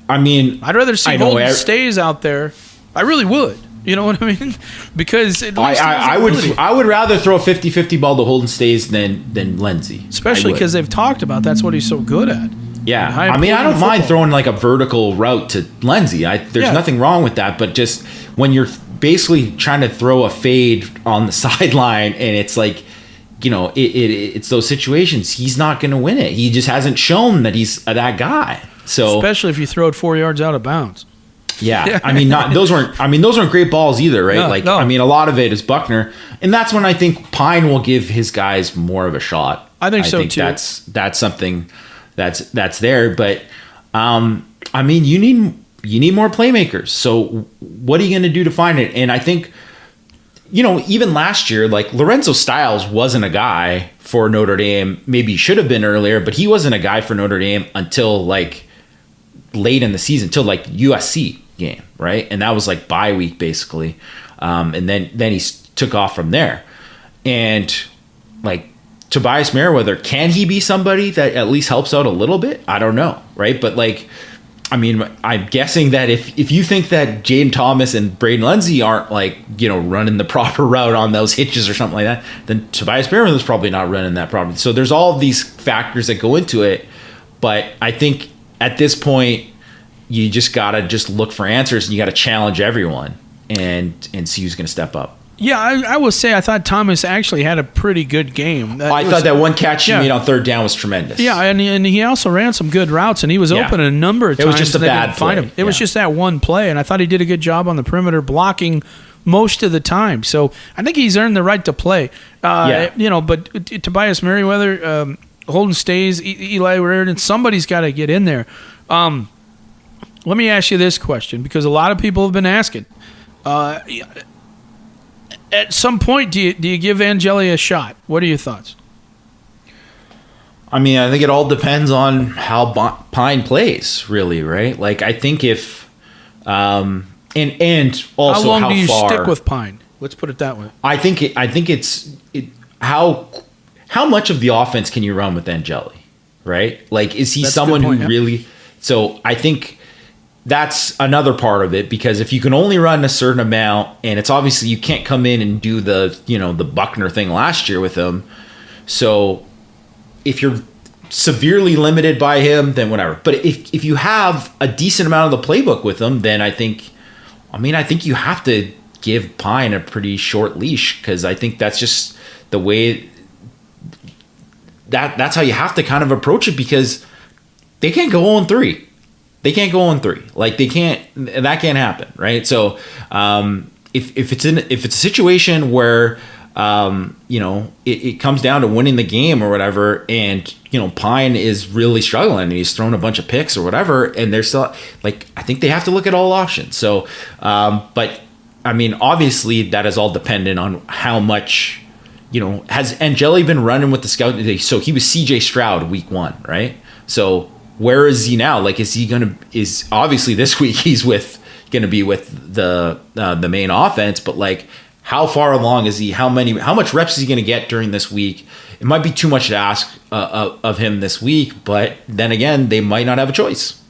I mean, I'd rather see Holden Stays out there. I really would. You know what I mean? Because at least I would rather throw a 50-50 ball to Holden Stays than Lindsey. Especially because they've talked about that's what he's so good at. Yeah. I mean, I don't mind throwing like a vertical route to Lindsey. There's nothing wrong with that. But just when you're basically trying to throw a fade on the sideline and it's like, you know, it's those situations, he's not going to win it. He just hasn't shown that he's that guy. So especially if you throw it 4 yards out of bounds. Yeah, I mean, those weren't great balls either, right? No. I mean, a lot of it is Buckner, and that's when I think Pine will give his guys more of a shot. I think so too. That's something that's there, but I mean, you need more playmakers. So what are you going to do to find it? And I think, you know, even last year, like Lorenzo Styles wasn't a guy for Notre Dame. Maybe he should have been earlier, but he wasn't a guy for Notre Dame until like late in the season, till like USC game, right? And that was like bye week basically, and then he took off from there. And like Tobias Merriweather, can he be somebody that at least helps out a little bit? I don't know, right? But like, I mean, I'm guessing that if you think that Jaden Thomas and Braden Lindsey aren't like, you know, running the proper route on those hitches or something like that, then Tobias Merriweather's probably not running that properly. So there's all of these factors that go into it. But I think at this point, you just gotta look for answers, and you gotta challenge everyone and see who's gonna step up. Yeah, I will say I thought Thomas actually had a pretty good game. I thought that one catch he made on third down was tremendous. Yeah, and he also ran some good routes, and he was open a number of times. It was just a bad play. Find him. It was just that one play, and I thought he did a good job on the perimeter blocking most of the time. So I think he's earned the right to play. You know, but Tobias Merriweather, Holden Stays, Eli Reardon, somebody's got to get in there. Let me ask you this question, because a lot of people have been asking. At some point, do you give Angeli a shot? What are your thoughts? I mean, I think it all depends on how Pine plays, really, right? Like, I think if and also how long do you far, stick with Pine? Let's put it that way. I think it's how much of the offense can you run with Angeli, right? Like, is he someone who really? So I think that's another part of it, because if you can only run a certain amount, and it's obviously you can't come in and do the Buckner thing last year with him. So if you're severely limited by him, then whatever. But if you have a decent amount of the playbook with him, then I think you have to give Pine a pretty short leash, because I think that's just the way that's how you have to kind of approach it, because they can't go 0-3. They can't go 0-3. Like, that can't happen, right? So if it's a situation where it comes down to winning the game or whatever, and Pine is really struggling and he's thrown a bunch of picks or whatever, and they're still like, I think they have to look at all options. So but I mean, obviously that is all dependent on how much, has Angeli been running with the scout? So he was CJ Stroud week 1, right? So where is he now? Like, is obviously this week he's gonna be with the main offense, but like, how far along is he? How much reps is he gonna get during this week? It might be too much to ask of him this week, but then again, they might not have a choice.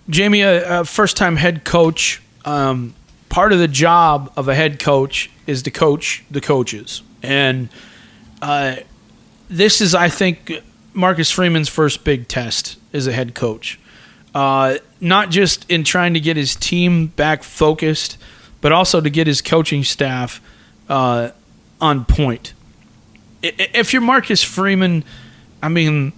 Jamie, a first-time head coach. Part of the job of a head coach is to coach the coaches, and this is, I think, Marcus Freeman's first big test as a head coach. Not just in trying to get his team back focused, but also to get his coaching staff on point. If you're Marcus Freeman, I mean,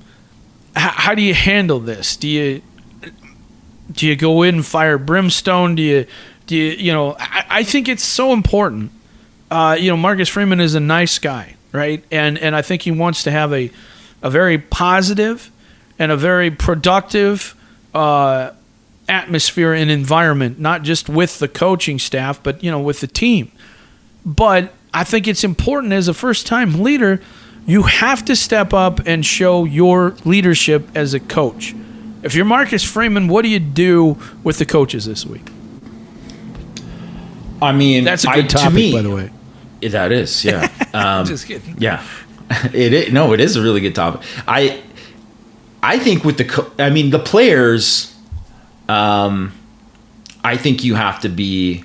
how do you handle this? Do you go in and fire brimstone? I think it's so important. Marcus Freeman is a nice guy, right? And I think he wants to have a very positive and a very productive atmosphere and environment, not just with the coaching staff, but with the team. But I think it's important, as a first-time leader, you have to step up and show your leadership as a coach. If you're Marcus Freeman, what do you do with the coaches this week? I mean, that's a good topic, by the way. That is, yeah. Just kidding. Yeah. It is a really good topic. I think with the players, I think you have to be.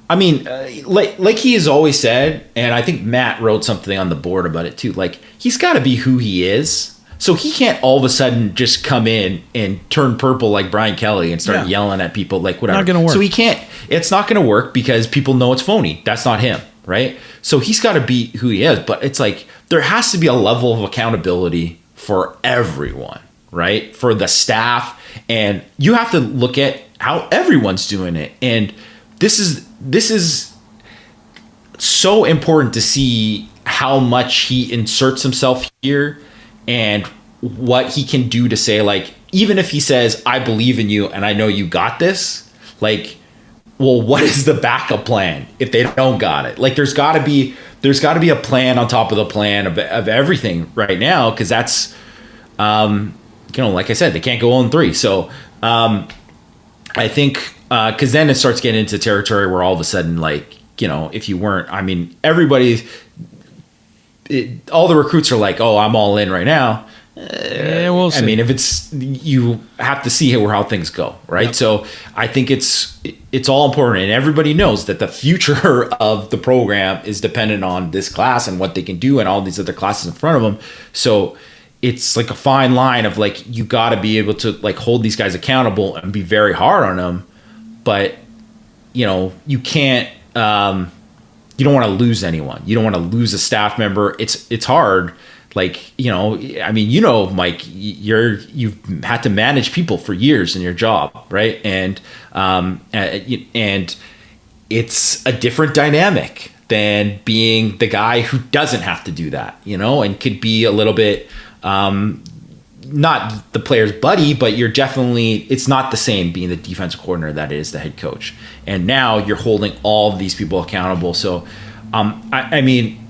I mean, like he has always said, and I think Matt wrote something on the board about it too. Like, he's got to be who he is. So he can't all of a sudden just come in and turn purple like Brian Kelly and start yelling at people like whatever. Not gonna work. So he can't. It's not going to work because people know it's phony. That's not him, right? So he's got to be who he is. But it's like there has to be a level of accountability for everyone, right? For the staff, and you have to look at how everyone's doing it. And this is so important to see how much he inserts himself here and what he can do to say, like, even if he says, I believe in you and I know you got this, like, well, what is the backup plan if they don't got it? Like, there's got to be a plan on top of the plan of everything right now, because that's, like I said, they can't go 0-3. So I think because then it starts getting into territory where all of a sudden, like, if you weren't, I mean, all the recruits are like, oh, I'm all in right now. We'll see. I mean, if it's, you have to see how things go, right? Yep. So I think it's all important, and everybody knows that the future of the program is dependent on this class and what they can do and all these other classes in front of them. So it's like a fine line of, like, you got to be able to, like, hold these guys accountable and be very hard on them, but you can't. You don't want to lose anyone. You don't want to lose a staff member. It's hard. Like, I mean, Mike, you've had to manage people for years in your job, right? And it's a different dynamic than being the guy who doesn't have to do that, and could be a little bit, not the player's buddy, but it's not the same being the defensive coordinator that is the head coach. And now you're holding all of these people accountable. So, I mean,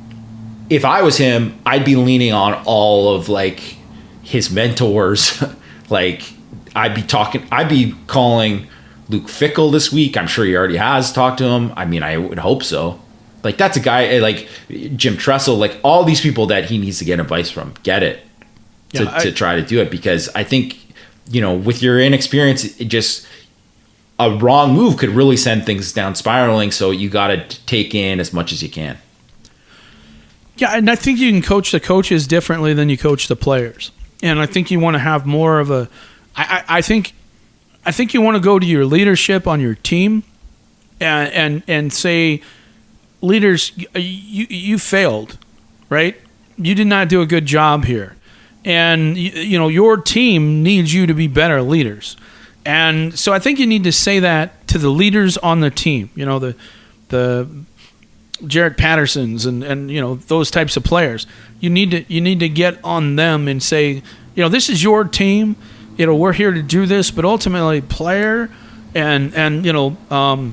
if I was him, I'd be leaning on all of, like, his mentors. Like, I'd be calling Luke Fickell this week. I'm sure he already has talked to him. I mean, I would hope so. Like, that's a guy like Jim Tressel, like, all these people that he needs to get advice from, get it. To try to do it, because I think, with your inexperience, it just, a wrong move could really send things down spiraling. So you got to take in as much as you can. Yeah, and I think you can coach the coaches differently than you coach the players. And I think you want to have more of a. I think you want to go to your leadership on your team, and say, leaders, you failed, right? You did not do a good job here. And, your team needs you to be better leaders. And so I think you need to say that to the leaders on the team, the Jarrett Pattersons and those types of players. You need to get on them and say, this is your team. We're here to do this, but ultimately player and the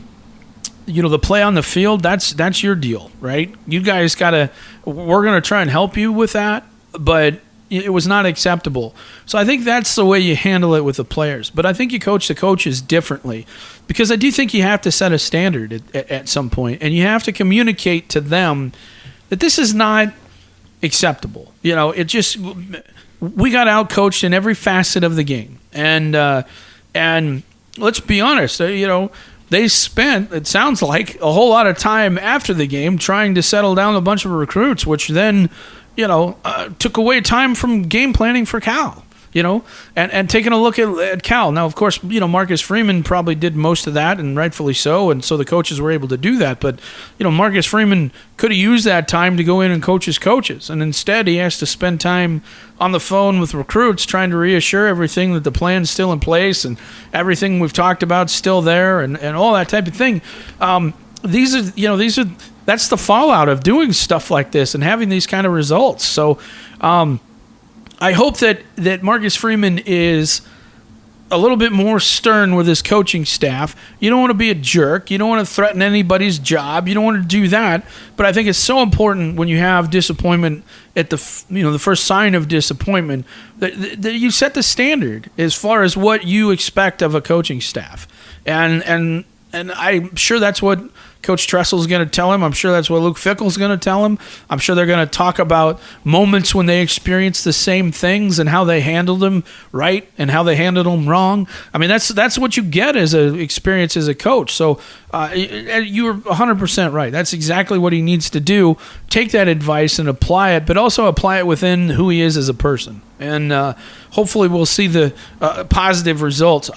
play on the field, that's your deal, right? You guys we're going to try and help you with that, but it was not acceptable. So I think that's the way you handle it with the players. But I think you coach the coaches differently, because I do think you have to set a standard at some point, and you have to communicate to them that this is not acceptable. We got outcoached in every facet of the game. And let's be honest, they spent, it sounds like, a whole lot of time after the game trying to settle down a bunch of recruits, which then took away time from game planning for Cal, and taking a look at Cal. Now, of course, Marcus Freeman probably did most of that, and rightfully so, and so the coaches were able to do that. But, Marcus Freeman could have used that time to go in and coach his coaches, and instead he has to spend time on the phone with recruits trying to reassure everything that the plan's still in place and everything we've talked about still there and all that type of thing. That's the fallout of doing stuff like this and having these kind of results. So I hope that Marcus Freeman is a little bit more stern with his coaching staff. You don't want to be a jerk. You don't want to threaten anybody's job. You don't want to do that. But I think it's so important when you have disappointment at the first sign of disappointment that you set the standard as far as what you expect of a coaching staff. And And I'm sure that's what Coach Tressel's going to tell him. I'm sure that's what Luke Fickell's going to tell him. I'm sure they're going to talk about moments when they experienced the same things and how they handled them right and how they handled them wrong. I mean, that's what you get as an experience as a coach. So you're 100% right. That's exactly what he needs to do. Take that advice and apply it, but also apply it within who he is as a person. And hopefully we'll see the positive results.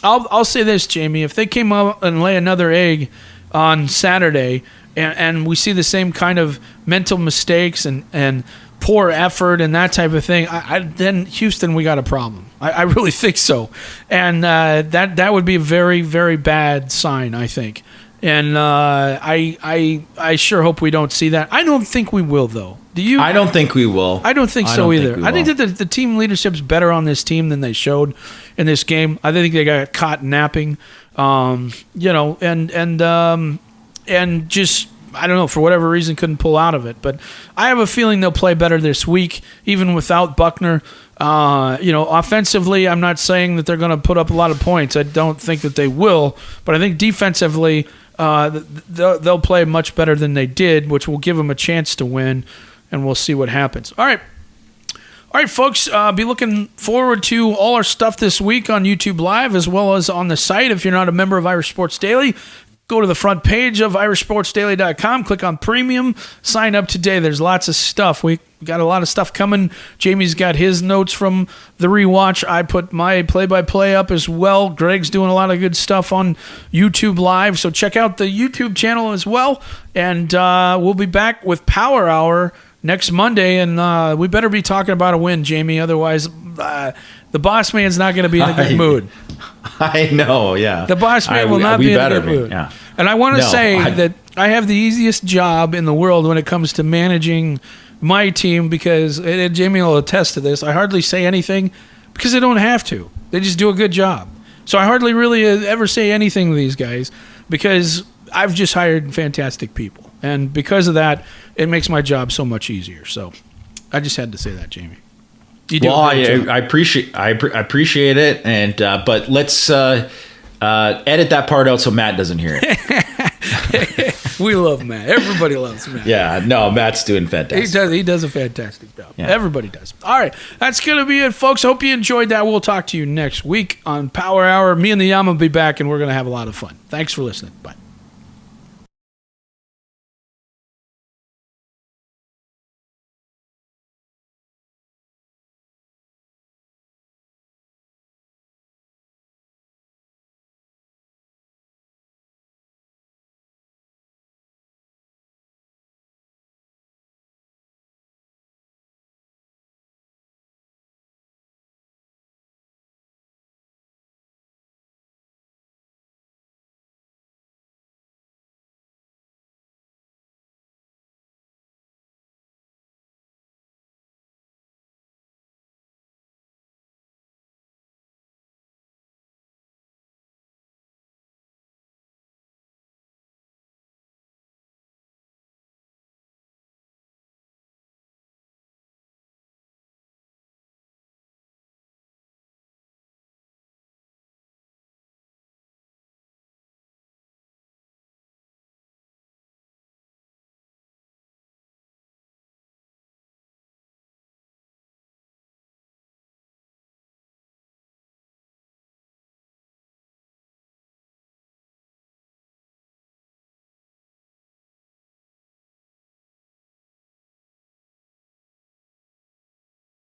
I'll say this, Jamie. If they came out and lay another egg on Saturday and we see the same kind of mental mistakes and poor effort and that type of thing, then Houston, we got a problem. I really think so. And that would be a very, very bad sign, I think. And I sure hope we don't see that. I don't think we will, though. Do you? I don't think we will. I don't think so either. I think that the team leadership's better on this team than they showed in this game. I think they got caught napping, and just, I don't know, for whatever reason couldn't pull out of it. But I have a feeling they'll play better this week, even without Buckner. Offensively, I'm not saying that they're going to put up a lot of points. I don't think that they will. But I think defensively, they'll play much better than they did, which will give them a chance to win, and we'll see what happens. All right, folks, be looking forward to all our stuff this week on YouTube Live as well as on the site. If you're not a member of Irish Sports Daily, go to the front page of irishsportsdaily.com, click on Premium, sign up today. There's lots of stuff. We got a lot of stuff coming. Jamie's got his notes from the rewatch. I put my play-by-play up as well. Greg's doing a lot of good stuff on YouTube Live, so check out the YouTube channel as well. And we'll be back with Power Hour next Monday, and we better be talking about a win, Jamie. Otherwise, the boss man's not going to be in a good mood. I know, yeah. The boss man will not be in a good mood. Yeah. And I want to say that I have the easiest job in the world when it comes to managing my team because, and Jamie will attest to this, I hardly say anything because I don't have to. They just do a good job. So I hardly really ever say anything to these guys because I've just hired fantastic people. And because of that, it makes my job so much easier. So I just had to say that, Jamie. I appreciate it, and but let's edit that part out so Matt doesn't hear it. We love Matt. Everybody loves Matt. Yeah, no, Matt's doing fantastic. He does a fantastic job. Yeah. Everybody does. All right, that's going to be it, folks. Hope you enjoyed that. We'll talk to you next week on Power Hour. Me and the Yama will be back, and we're going to have a lot of fun. Thanks for listening. Bye.